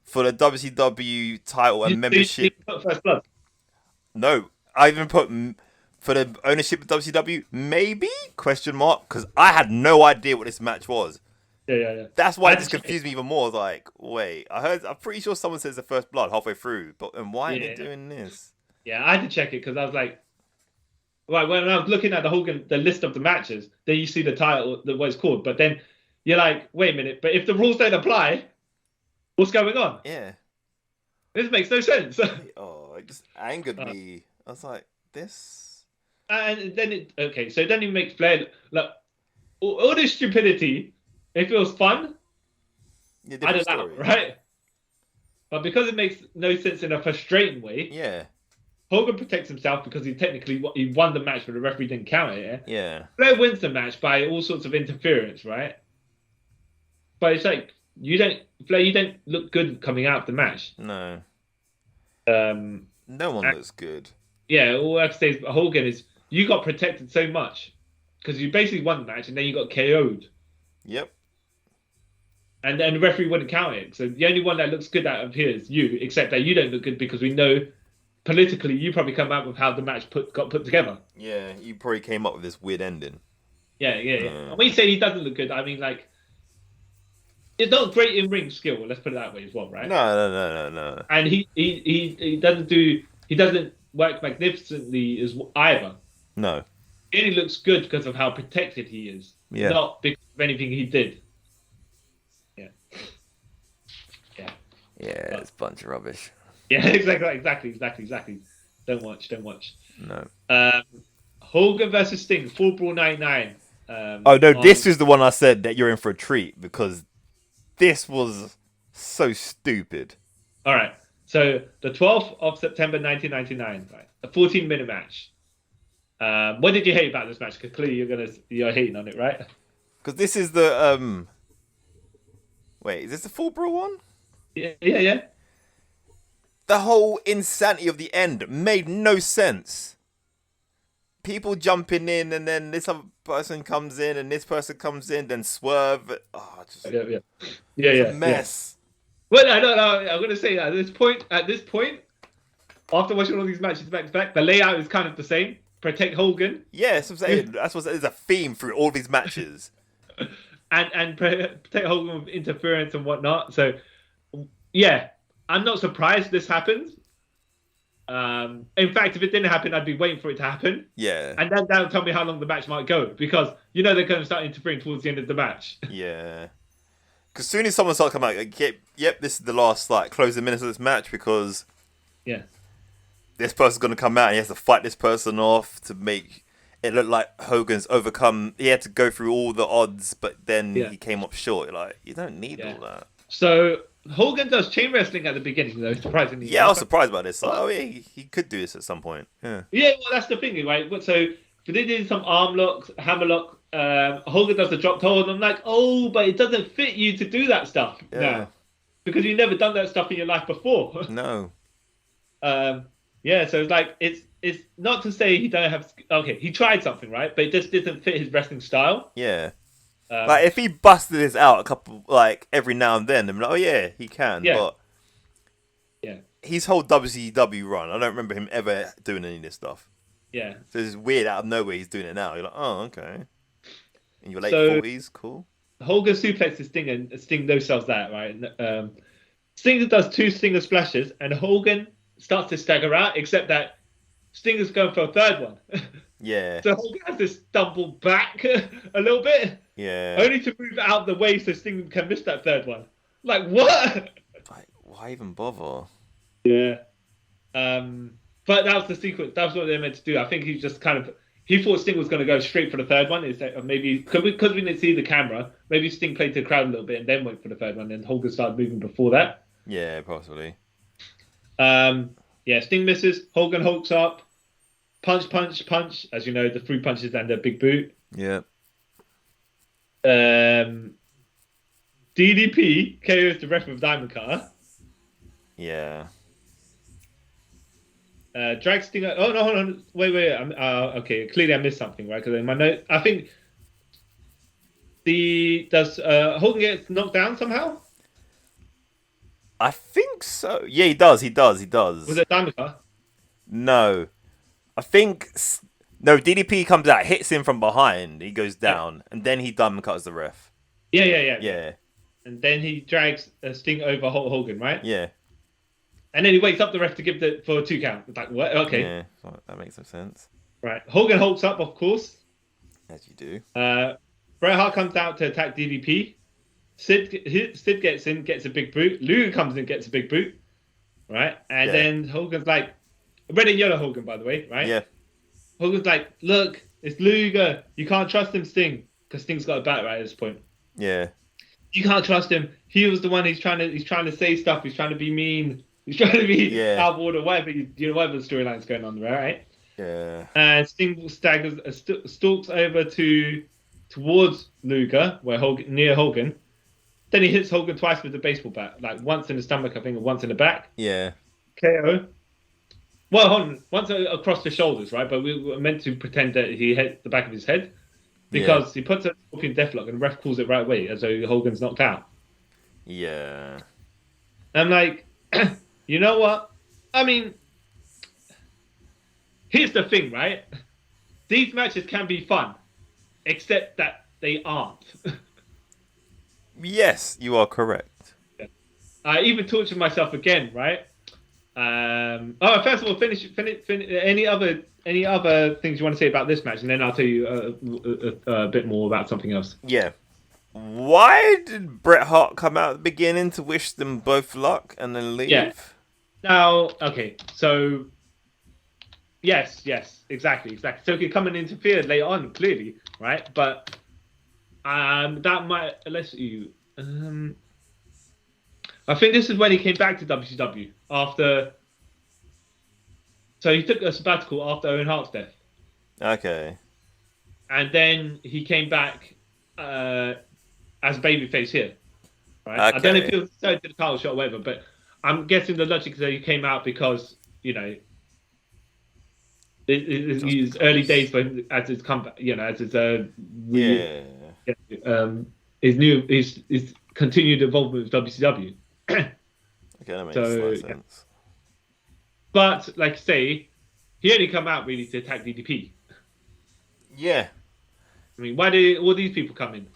For the WCW title and membership. You put First Blood? No, I even put for the ownership of WCW, maybe? Because I had no idea what this match was. Yeah. That's why it just confused me even more. I was like, wait, I'm pretty sure someone says the First Blood halfway through, but then why are they doing this? Yeah, I had to check it because I was like, right, when I was looking at the list of the matches, then you see the title, what it's called, but then you're like, wait a minute, but if the rules don't apply, what's going on? Yeah. This makes no sense. It just angered me. I was like, this? And then so then it makes Flair, look, all this stupidity, it feels fun. Yeah, I don't know, right? But because it makes no sense in a frustrating way, Hogan protects himself because he won the match, but the referee didn't count it. Yeah. Flair wins the match by all sorts of interference, right? But it's like you don't look good coming out of the match. No. No one looks good. Yeah, all I have to say is Hogan is you got protected so much because you basically won the match and then you got KO'd. Yep. And then the referee wouldn't count it. So the only one that looks good out of here is you, except that you don't look good because we know politically you probably come out with how the match got put together. Yeah, you probably came up with this weird ending. Yeah. And when you say he doesn't look good, I mean like it's not great in ring skill. Let's put it that way as well, right? No. And he doesn't work magnificently as either. No. He only looks good because of how protected he is, not because of anything he did. Yeah, it's a bunch of rubbish. Yeah, exactly. Don't watch. No. Hogan versus Sting, Full Brawl 99. This is the one I said that you're in for a treat because this was so stupid. All right. So the 12th of September 1999, right? A 14-minute match. What did you hate about this match? Because clearly you're hating on it, right? Because this is the Wait, is this the Full Brawl one? Yeah. The whole insanity of the end made no sense. People jumping in, and then this other person comes in, and this person comes in, then swerve. Oh, just Yeah. a mess. Well, I don't know. I'm gonna say at this point, after watching all these matches back to back, the layout is kind of the same. Protect Hogan. Yeah, that's what I'm saying. That's what there's a theme through all these matches. and protect Hogan with interference and whatnot. So, yeah, I'm not surprised this happens. In fact, if it didn't happen, I'd be waiting for it to happen. Yeah. And then that'll tell me how long the match might go, because they're going to start interfering towards the end of the match. Yeah. Because as soon as someone starts coming out, like, yep, this is the last closing minutes of this match, because this person's going to come out and he has to fight this person off to make it look like Hogan's overcome. He had to go through all the odds, but then he came up short. You're like, you don't need all that. So Hogan does chain wrestling at the beginning, though, surprisingly. Yeah, I was surprised by this. Like, he could do this at some point. Yeah. Yeah, well, that's the thing, right? So they did some arm locks, hammer lock. Hogan does the drop toe, and I'm like, oh, but it doesn't fit you to do that stuff now, because you've never done that stuff in your life before. No. Yeah, so it's like it's not to say he don't have. Okay, he tried something, right? But it just didn't fit his wrestling style. Yeah. Like if he busted this out a couple, every now and then, I'm like, oh yeah, he can. Yeah. But his whole WCW run, I don't remember him ever doing any of this stuff. Yeah. So it's weird out of nowhere he's doing it now. You're like, oh, okay. In your late 40s, cool. Hogan suplexes Sting and Sting no sells that, right? Sting does 2 Stinger splashes and Hogan starts to stagger out, except that Stinger's going for a third one. Yeah. So Hogan has to stumble back a little bit. Yeah. Only to move out of the way so Sting can miss that third one. Like, what? Like, why even bother? Yeah. But that was the sequence. That was what they meant to do. I think he just he thought Sting was going to go straight for the third one. Maybe because we didn't see the camera, maybe Sting played to the crowd a little bit and then went for the third one, and Hogan started moving before that. Yeah, possibly. Sting misses. Hogan hulks up. Punch. As you know, the 3 punches and the big boot. Yeah. DDP KOs the ref with Diamond Cutter. Yeah. Drag Stinger. Oh no, hold on. Wait. Okay, clearly I missed something, right? Because in my note, I think does Hogan get knocked down somehow? I think so. Yeah, he does. Was it Diamond Cutter? No. I think no. DDP comes out, hits him from behind. He goes down, and then he diamond cuts the ref. Yeah. And then he drags Sting over Hulk Hogan, right? Yeah. And then he wakes up the ref to give for a 2 count. It's like, what? Okay. Yeah, that makes some sense. Right. Hogan hulks up, of course. As you do. Bret Hart comes out to attack DDP. Sid gets in, gets a big boot. Luger comes in, gets a big boot. Right? And then Hogan's like, red and yellow Hogan, by the way, right? Yeah. Hogan's like, look, it's Luger. You can't trust him, Sting. Because Sting's got a bat right at this point. Yeah. You can't trust him. He was the one. He's trying to say stuff. He's trying to be mean. He's trying to be out of order. Whatever the storyline's going on, right? Yeah. And Sting stalks over towards Luger, near Hogan. Then he hits Hogan twice with the baseball bat, like once in the stomach, I think, and once in the back. Yeah. KO. Well, hold on. Once across the shoulders, right? But we were meant to pretend that he hit the back of his head because he puts a fucking deathlock and the ref calls it right away as though Hogan's knocked out. Yeah. I'm like, you know what? I mean, here's the thing, right? These matches can be fun, except that they aren't. Yes, you are correct. I even tortured myself again, right? First of all, finish. Any other things you want to say about this match, and then I'll tell you a bit more about something else. Yeah. Why did Bret Hart come out at the beginning to wish them both luck and then leave? Yeah. Now, okay, so yes, exactly. So he could come and interfere later on, clearly, right? But that might let you. I think this is when he came back to WCW after. So he took a sabbatical after Owen Hart's death. Okay. And then he came back as babyface here. Right? Okay. I don't know if he was so to the title shot or whatever, but I'm guessing the logic is that he came out because, you know, his early days when as his comeback, you know, as his his continued involvement with WCW. Okay, that makes a lot of sense. But like I say, he only come out really to attack DDP. Yeah. I mean, why did all these people come in?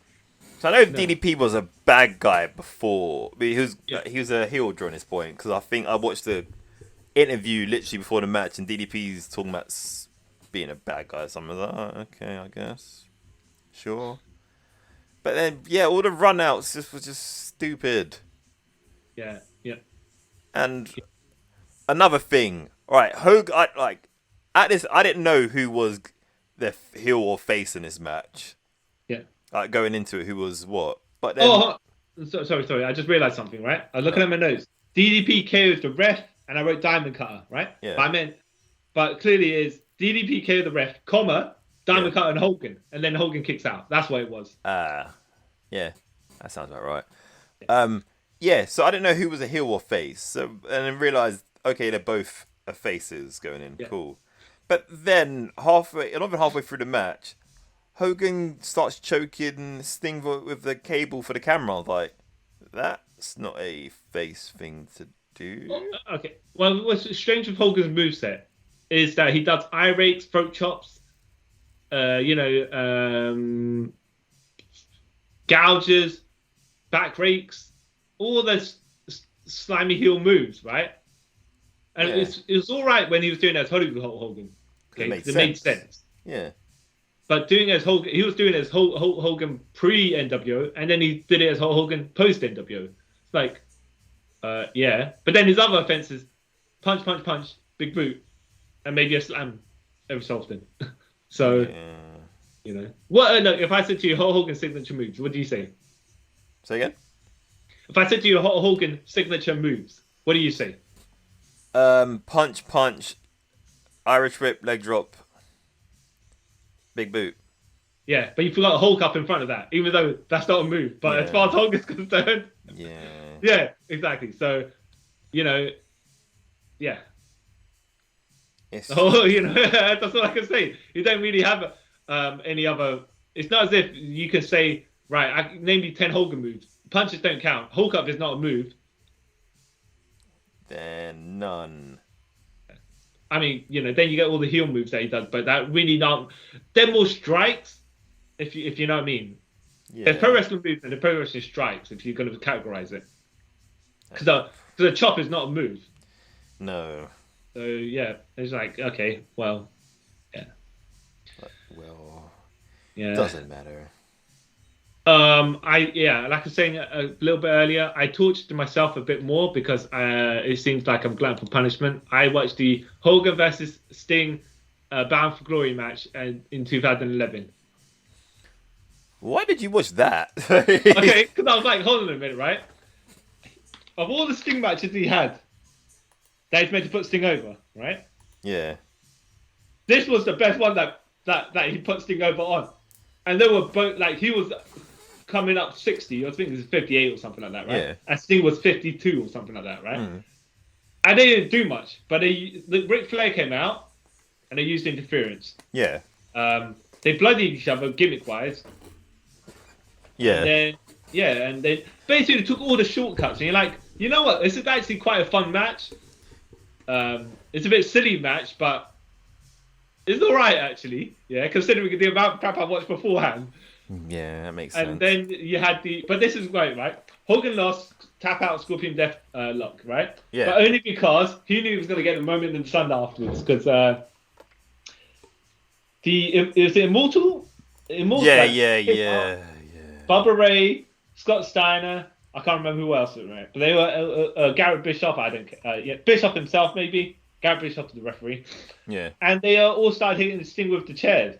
So I know DDP was a bad guy before. But he was a heel during this point because I think I watched the interview literally before the match and DDP's talking about being a bad guy. So I'm like, oh, okay, I guess, sure. But then, yeah, all the runouts were just stupid. Yeah. And another thing, all right, Hogan, I didn't know who was the heel or face in this match. Yeah. Like going into it, who was what? But then, sorry. I just realized something. Right, I was looking at my notes. DDP KO'd the ref, and I wrote Diamond Cutter. Right. Yeah. But clearly is DDP KO'd the ref, Diamond Cutter and Hogan, and then Hogan kicks out. That's what it was. Yeah, that sounds about right. Yeah. So I didn't know who was a heel or face. So and then realized, okay, they're both faces going in. Yeah. Cool. But then not even halfway through the match, Hogan starts choking Sting with the cable for the camera. I was like, that's not a face thing to do. Okay. Well, what's strange with Hogan's moveset is that he does eye rakes, throat chops, gouges, back rakes, all those slimy heel moves, right? And it was all right when he was doing that as Hollywood Hulk Hogan. Okay, it made sense. Yeah. But doing as Hogan, he was doing it as Hulk Hogan pre-NWO, and then he did it as Hulk Hogan post-NWO. It's like, yeah. But then his other offenses, punch, big boot, and maybe a slam every so often. So, you know. Look, if I said to you Hulk Hogan signature moves, what do you say? Say again? If I said to you Hulk Hogan signature moves, what do you say? Punch, Irish whip, leg drop, big boot. Yeah, but you forgot Hulk up in front of that, even though that's not a move. But as far as Hulk is concerned, yeah, exactly. So, you know, yeah. That's all I can say. You don't really have any other. It's not as if you can say, right, I name you 10 Hogan moves. Punches don't count. Hulk up is not a move. Then none. I mean, you know, then you get all the heel moves that he does, but that really not. They're more strikes, if you know what I mean. Yeah. There's pro wrestling moves and the pro wrestling strikes, if you're going to categorize it. Because a chop is not a move. No. So yeah, it's like, okay, well, yeah. Well, yeah. Doesn't matter. Like I was saying a little bit earlier, I tortured myself a bit more because it seems like I'm glad for punishment. I watched the Hogan versus Sting Bound for Glory match in 2011. Why did you watch that? Okay, because I was like, hold on a minute, right? Of all the Sting matches he had, that he's meant to put Sting over, right? Yeah. This was the best one that he put Sting over on. And they were both, like, he was coming up 60, I think it was 58 or something like that, right? Yeah. And Sting was 52 or something like that, right? Mm. And they didn't do much, but Ric Flair came out and they used interference. Yeah. They bloodied each other gimmick-wise. Yeah. And then basically took all the shortcuts. And you're like, you know what? This is actually quite a fun match. It's a bit silly match, but it's all right actually. Yeah, considering the amount of crap I watched beforehand. Yeah, that makes sense. And then you had but this is great, right? Hogan lost, tap out, Scorpion Death lock, right? Yeah. But only because he knew he was going to get the moment in the sun afterwards, because it was the Immortal. Yeah. Bubba Ray, Scott Steiner. I can't remember who else, right? But they were Garrett Bischoff. Bischoff himself maybe. Garrett Bischoff, the referee. Yeah. And they all started hitting Sting with the chairs,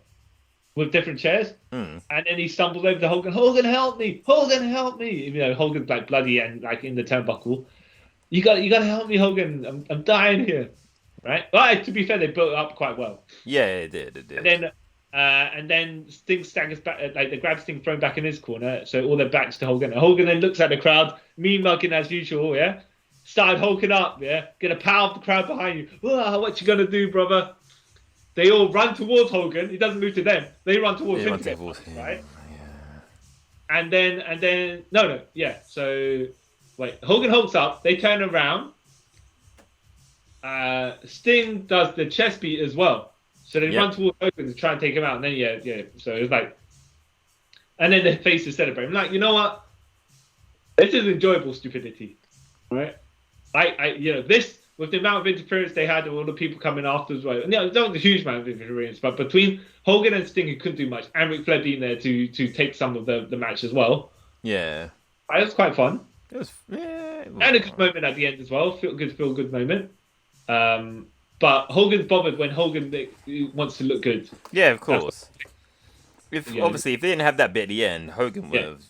with different chairs. Mm. And then he stumbles over to Hogan. Hogan, help me! Hogan, help me! You know, Hogan's like bloody and like in the turnbuckle. You got to help me, Hogan. I'm dying here. right? But to be fair, they built it up quite well. Yeah, it did. And then Sting staggers back, like they grab Sting thrown back in his corner, so all their backs to Hogan. And Hogan then looks at the crowd, mean mugging as usual, yeah? Started hulking up, yeah? Gonna power the crowd behind you. What you gonna do, brother? They all run towards Hogan. He doesn't move to them. They run towards him, right? Yeah. And then, no, yeah. So, wait, Hogan hulks up. They turn around. Sting does the chest beat as well. So they run towards Hogan to try and take him out. And then, yeah. So it's like, and then their faces celebrate. I'm like, you know what? This is enjoyable stupidity, right? This, with the amount of interference they had, all the people coming after as well. Not a huge amount of interference, but between Hogan and Sting, who couldn't do much, and Ric Flair being there to take some of the match as well. Yeah. It was quite fun. It was and a good moment at the end as well. Feel good moment. But Hogan's bothered when Hogan wants to look good. Yeah, of course. Obviously, if they didn't have that bit at the end, Hogan would have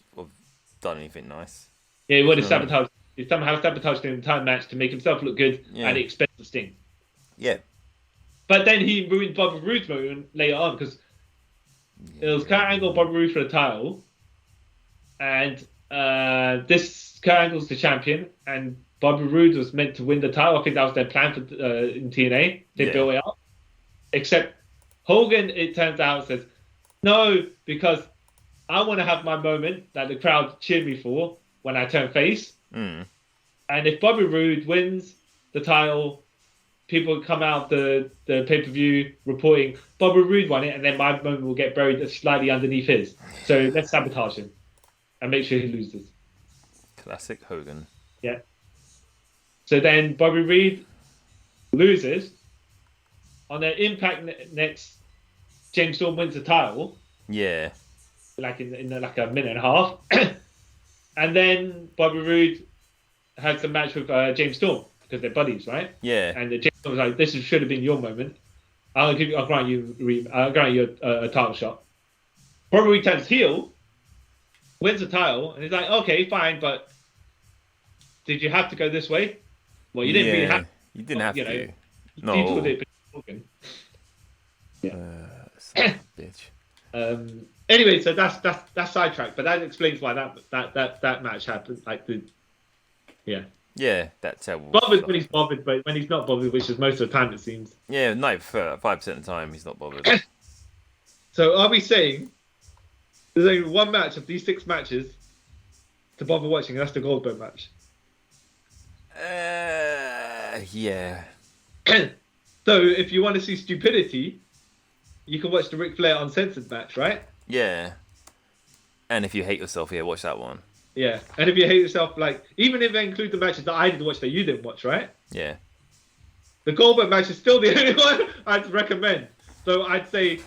done anything nice. Yeah, he would have sabotaged. He somehow sabotaged the entire match to make himself look good at the expense of Sting. Yeah. But then he ruined Bobby Roode's moment later on because it was Kurt Angle, Bobby Roode for the title, and this Kurt Angle's the champion, and Bobby Roode was meant to win the title. I think that was their plan for in TNA. They built it up. Except Hogan, it turns out, says, no, because I want to have my moment that the crowd cheered me for when I turn face. Mm. And if Bobby Roode wins the title, people come out the pay-per-view reporting Bobby Roode won it, and then my moment will get buried slightly underneath his. So let's sabotage him and make sure he loses. Classic Hogan. Yeah. So then Bobby Roode loses. On their Impact next, James Storm wins the title. Yeah. Like in like a minute and a half. And then Bobby Roode has a match with James Storm because they're buddies, right? Yeah. And James Storm was like, "This should have been your moment. I'll grant you a title shot." Bobby Roode turns heel, wins the title, and he's like, "Okay, fine, but did you have to go this way? Well, you didn't really have. You didn't have to. No. Son of a bitch. Anyway, so that's sidetracked, but that explains why that match happened. Yeah, that's terrible. Bothered when he's bothered, but when he's not bothered, which is most of the time it seems. Yeah, 5% of the time he's not bothered. So are we saying there's only one match of these 6 matches to bother watching, and that's the Goldberg match? Yeah. So if you want to see stupidity, you can watch the Ric Flair Uncensored match, right? Yeah. And if you hate yourself, watch that one. Yeah. And if you hate yourself, even if they include the matches that I didn't watch that you didn't watch, right? Yeah. The Goldberg match is still the only one I'd recommend. So I'd say,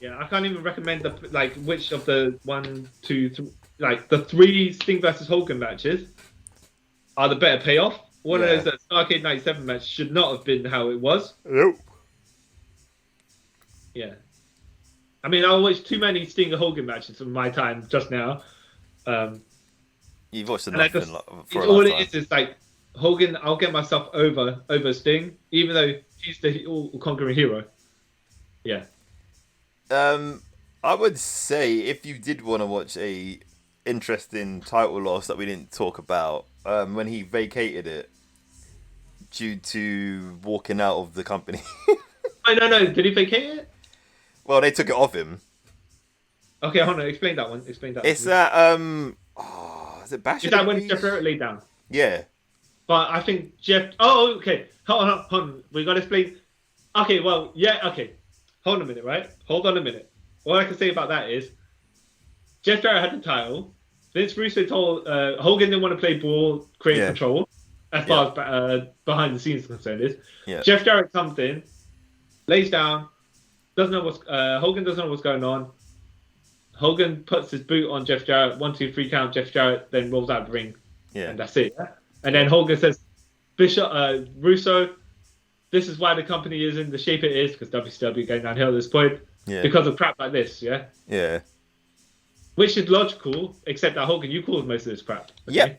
I can't even recommend which of the 1, 2, 3, the 3 Sting versus Hogan matches are the better payoff. One of those, that Starrcade 97 match should not have been how it was. Nope. Yeah. I mean, I watched too many Sting and Hogan matches in my time just now. You've watched enough for a all lifetime. it is Hogan, I'll get myself over Sting, even though he's the all-conquering hero. Yeah. I would say if you did want to watch a interesting title loss that we didn't talk about, when he vacated it due to walking out of the company. No. Did he vacate it? Well, they took it off him. Okay, hold on. Explain that one. It's that, is it Bash? Is that when Jeff Jarrett laid down? Yeah. But I think Jeff... Oh, okay. Hold on. We got to explain... Okay, well, yeah, okay. Hold on a minute, right? Hold on a minute. All I can say about that is Jeff Jarrett had the title. Vince Russo told Hogan didn't want to play ball, create control, as far as behind the scenes concerned is. Yeah. Jeff Jarrett comes in, lays down, doesn't know what's Hogan doesn't know what's going on. Hogan puts his boot on Jeff Jarrett, 1, 2, 3 count. Jeff Jarrett then rolls out the ring, and that's it. Yeah? And then Hogan says, Russo, this is why the company is in the shape it is, because WCW going downhill at this point, because of crap like this. Yeah. Which is logical, except that Hogan, you caused most of this crap. Okay? Yeah.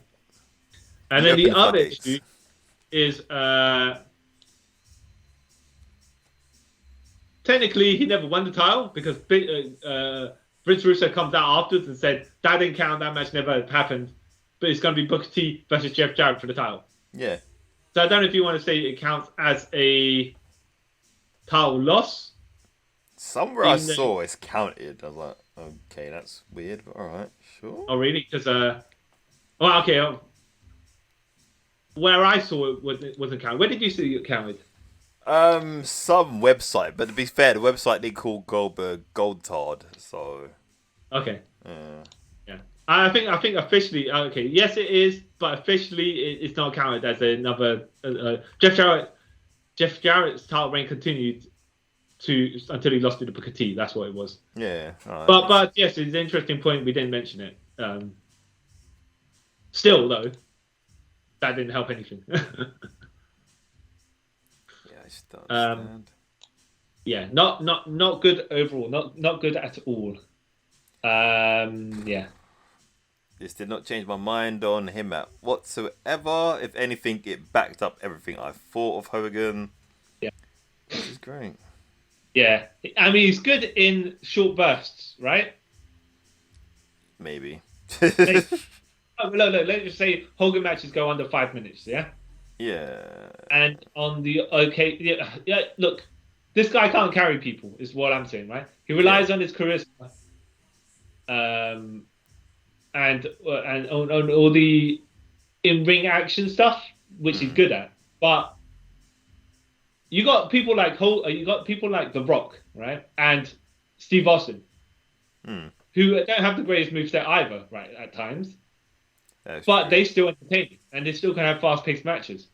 And then the other issue is technically he never won the title because Vince Russo comes out afterwards and said that didn't count. That match never happened. But it's going to be Booker T versus Jeff Jarrett for the title. Yeah. So I don't know if you want to say it counts as a title loss. Somewhere I saw it's counted. I was like, okay, that's weird, but all right, sure. Oh, really? Because, okay. Where I saw it wasn't counted. Where did you see it counted? Some website, but to be fair, the website they call Goldberg Goldtard, so. Okay. Yeah. I think officially, okay, yes it is, but officially it's not counted as another. Jeff Jarrett's title reign continued until he lost to the Booker T. That's what it was. Yeah. Right. But yes, it's an interesting point. We didn't mention it. Still though, that didn't help anything. Yeah, I just don't understand. Yeah, not good overall. Not good at all. Yeah. This did not change my mind on him at whatsoever. If anything, it backed up everything I thought of Hogan. Yeah. Which is great. Yeah. I mean, he's good in short bursts, right? Maybe. Look, let's just say Hogan matches go under 5 minutes, yeah? Yeah. And on the, look, this guy can't carry people, is what I'm saying, right? He relies on his charisma. And on all the in-ring action stuff, which he's good at. But you got people like The Rock, right, and Steve Austin, who don't have the greatest moveset either, right, at times. But they still entertain, and they still can have fast-paced matches.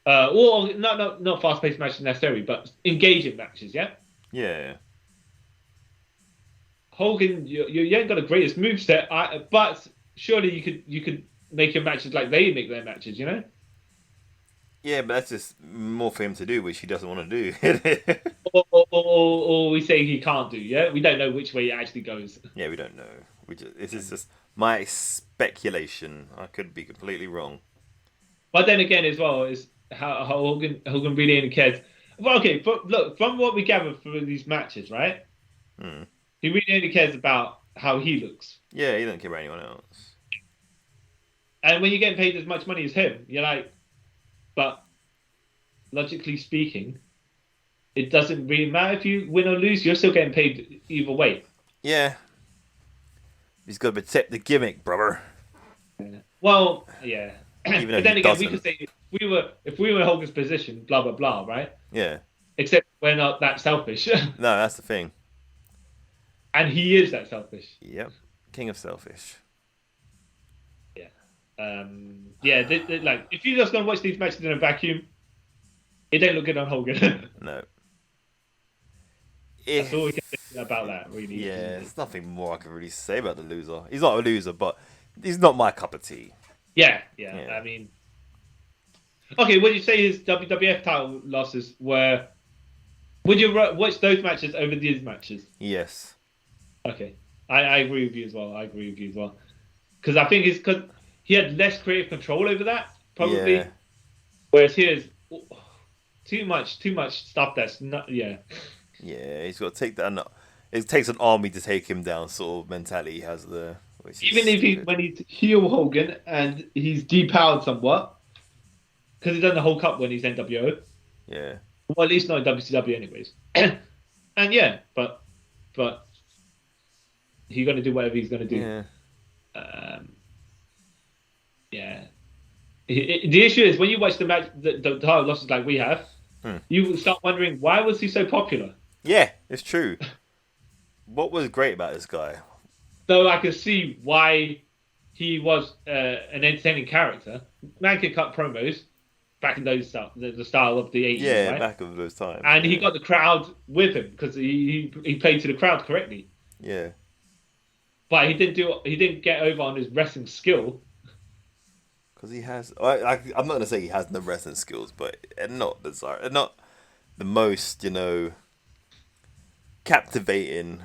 Or not fast-paced matches necessarily, but engaging matches, yeah. Yeah. Hogan, you ain't got the greatest moveset, but surely you could make your matches like they make their matches, you know? Yeah, but that's just more for him to do, which he doesn't want to do. or we say he can't do, yeah? We don't know which way it actually goes. Yeah, we don't know. This is just my speculation. I could be completely wrong. But then again, as well, is how Hogan really only cares. Well, okay, but look, from what we gather from these matches, right? He really only cares about how he looks. Yeah, he doesn't care about anyone else. And when you're getting paid as much money as him, you're like, but logically speaking, it doesn't really matter if you win or lose. You're still getting paid either way. Yeah. He's got to protect the gimmick, brother. Well, yeah. Even but then again, we could say if we were in Hogan's position, blah blah blah, right? Yeah. Except we're not that selfish. No, that's the thing. And he is that selfish. Yep. King of selfish. Yeah. Like if you're just gonna watch these matches in a vacuum, it don't look good on Hogan. No. That's all we can say about that, really. Yeah, there's nothing more I can really say about the loser. He's not a loser, but he's not my cup of tea. Yeah. I mean, okay. Would you say his WWF title losses were? Would you watch those matches over these matches? Yes. Okay, I agree with you as well. Because I think it's because he had less creative control over that, probably. Yeah. Whereas here's too much stuff that's not. Yeah. Yeah, he's got to take that. It takes an army to take him down, sort of mentality he has there. Even if when he's heel Hogan and he's depowered somewhat, because he's done the whole cup when he's NWO. Yeah. Well, at least not in WCW, anyways. And yeah, but he's going to do whatever he's going to do. Yeah. Yeah. The issue is when you watch the match, the title losses like we have, you start wondering why was he so popular. Yeah, it's true. What was great about this guy? So I can see why he was an entertaining character. Man could cut promos back in those the style of the 80s. Yeah, right? back of those times. And he got the crowd with him because he played to the crowd correctly. Yeah. But he didn't get over on his wrestling skill. Because he has, I'm not gonna say he has no wrestling skills, but not the most, captivating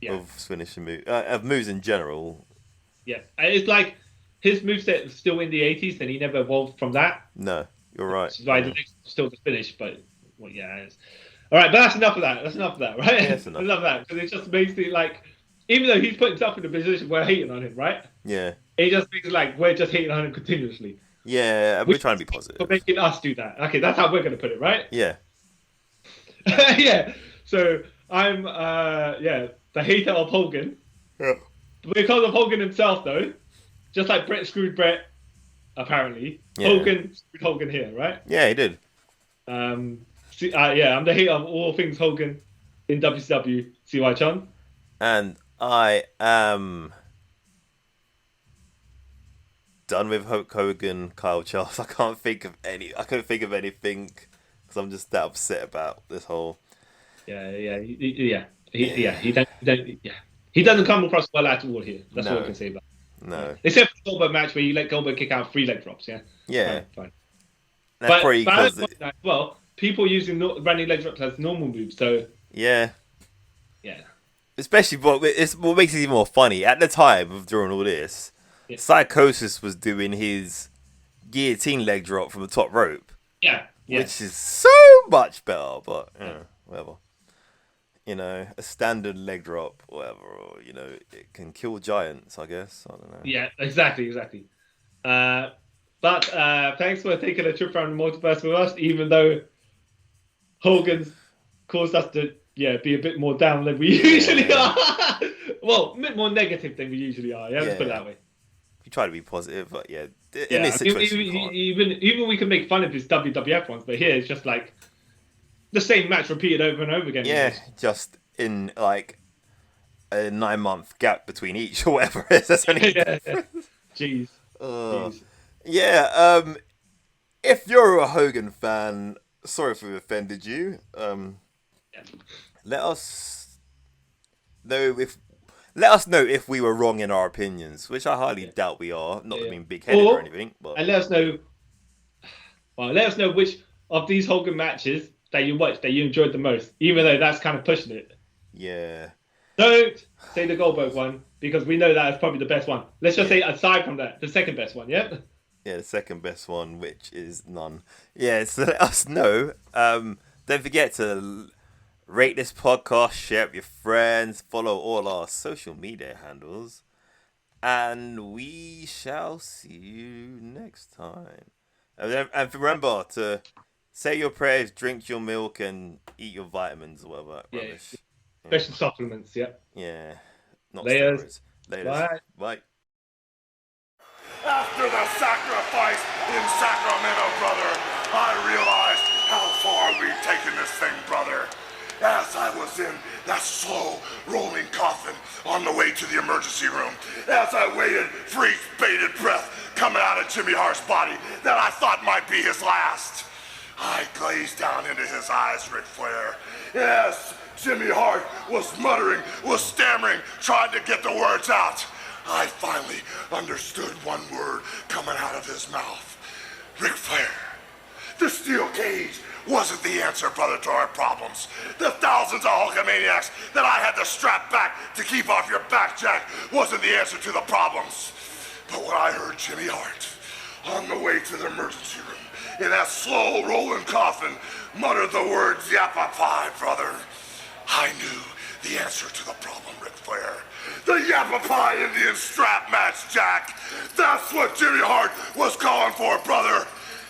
of finishing moves, of moves in general. Yeah, it's like his moveset was still in the 80s, and he never evolved from that. No, you're right. Which is why the next still the finish, but well, yeah. All right, but that's enough of that. Right? Yeah, that's enough of that, because it's just basically like, even though he's put himself in a position where we're hating on him, right? Yeah. It just means like we're just hating on him continuously. Yeah, we're trying to be positive. For making us do that. Okay, that's how we're going to put it, right? Yeah. Yeah. So I'm, the hater of Hogan. Yeah. Because of Hogan himself, though, just like Brett screwed Brett, apparently, Hogan screwed Hogan here, right? Yeah, he did. I'm the hater of all things Hogan in WCW. CY Chun. And I am done with Hulk Hogan, Kyle Charles. I couldn't think of anything because I'm just that upset about this whole. He doesn't come across well at all here. That's all I can say about it. No. Except for the Goldberg match where you let Goldberg kick out 3 leg drops, yeah? Yeah. Fine. That's pretty but as well, people using running leg drops as normal moves, so... Yeah. Yeah. Especially what makes it even more funny. At the time of doing all this, Psychosis was doing his guillotine leg drop from the top rope. Yeah. Which is so much better, but whatever. You know, a standard leg drop, whatever, or, you know, it can kill giants, I guess. I don't know. Yeah, exactly. But thanks for taking a trip around the multiverse with us, even though Hogan's caused us to be a bit more down than we usually are. Well, a bit more negative than we usually are, let's put it that way. We try to be positive, but in this situation, even we can make fun of his WWF ones, but here it's just like the same match repeated over and over again. Yeah, just in like a 9-month gap between each or whatever it is. That's only Jeez. Yeah, if you're a Hogan fan, sorry if we offended you. Let us know if we were wrong in our opinions, which I highly doubt we are. Not being big-headed or anything, but and let us know which of these Hogan matches that you watched that you enjoyed the most, even though that's kind of pushing it. Yeah. Don't say the Goldberg one, because we know that is probably the best one. Let's just say, aside from that, the second best one, yeah? Yeah, the second best one, which is none. Yeah, so let us know. Don't forget to rate this podcast, share it with your friends, follow all our social media handles, and we shall see you next time. And remember to say your prayers, drink your milk, and eat your vitamins or whatever. Rubbish. Special supplements, Yeah. Not steroids. Bye. After the sacrifice in Sacramento, brother, I realized how far we've taken this thing, brother. As I was in that slow rolling coffin on the way to the emergency room, as I waited for each bated breath coming out of Jimmy Hart's body that I thought might be his last, I gazed down into his eyes, Ric Flair. Yes, Jimmy Hart was muttering, was stammering, trying to get the words out. I finally understood one word coming out of his mouth. Ric Flair. The steel cage wasn't the answer, brother, to our problems. The thousands of Hulkamaniacs that I had to strap back to keep off your back, Jack, wasn't the answer to the problems. But when I heard Jimmy Hart on the way to the emergency room in that slow rolling coffin mutter the words Yapapi, brother, I knew the answer to the problem, Ric Flair. The Yapapi Indian strap match, Jack. That's what Jimmy Hart was calling for, brother.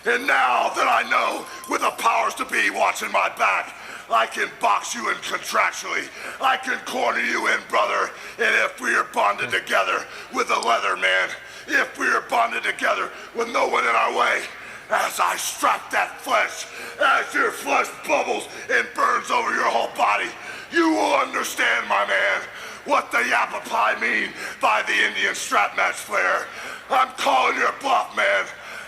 And now that I know, with the powers to be watching my back, I can box you in contractually. I can corner you in, brother. And if we are bonded together with the leather man, if we are bonded together with no one in our way, as I strap that flesh, as your flesh bubbles and burns over your whole body, you will understand, my man, what the Yapapi mean by the Indian strap match, Flair. I'm calling your bluff, man.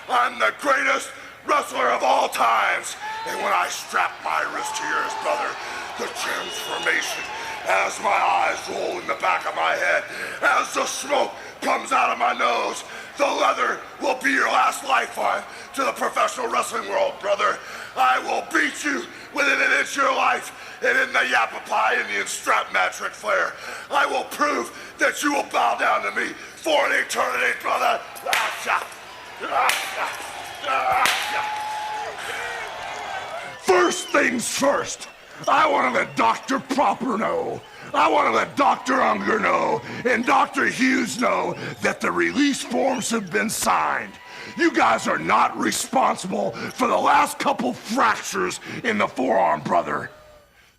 I'm the greatest wrestler of all times. And when I strap my wrist to yours, brother, the transformation, as my eyes roll in the back of my head, as the smoke comes out of my nose, the leather will be your last lifeline to the professional wrestling world, brother. I will beat you within an inch of your life, and in the Yapapi Indian strap match, Ric Flair, I will prove that you will bow down to me for an eternity, brother. First things first, I want to let Dr. Proper know. I want to let Dr. Unger know and Dr. Hughes know that the release forms have been signed. You guys are not responsible for the last couple fractures in the forearm, brother.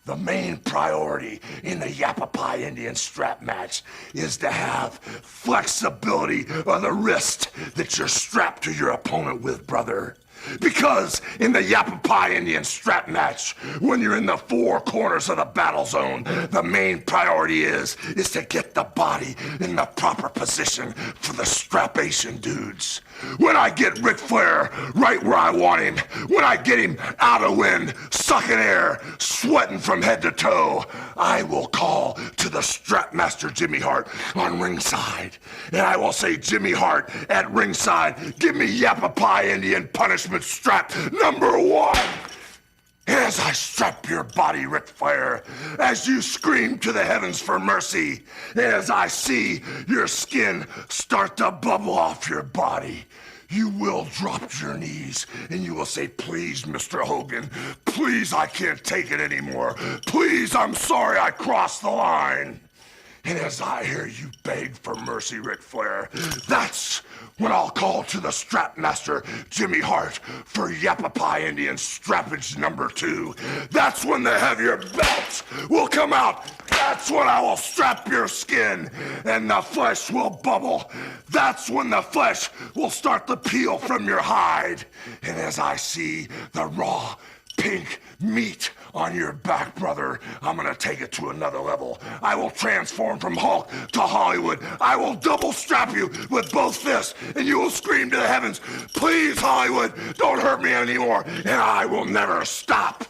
The main priority in the Yapapi Indian strap match is to have flexibility of the wrist that you're strapped to your opponent with, brother. Because in the Yapapi Indian strap match, when you're in the four corners of the battle zone, the main priority is to get the body in the proper position for the strapation dudes. When I get Ric Flair right where I want him, when I get him out of wind, sucking air, sweating from head to toe, I will call to the Strapmaster Jimmy Hart on ringside. And I will say, Jimmy Hart at ringside, give me Yapapi Indian punishment strap number 1. As I strap your body, Ric Flair, as you scream to the heavens for mercy, as I see your skin start to bubble off your body, you will drop your knees and you will say, please, Mr. Hogan, please, I can't take it anymore. Please, I'm sorry I crossed the line. And as I hear you beg for mercy, Ric Flair, that's when I'll call to the Strapmaster Jimmy Hart for Yapapi Indian strappage number 2. That's when the heavier belts will come out. That's when I will strap your skin and the flesh will bubble. That's when the flesh will start to peel from your hide. And as I see the raw pink meat on your back, brother, I'm gonna take it to another level. I will transform from Hulk to Hollywood. I will double strap you with both fists, and you will scream to the heavens, please, Hollywood, don't hurt me anymore, and I will never stop.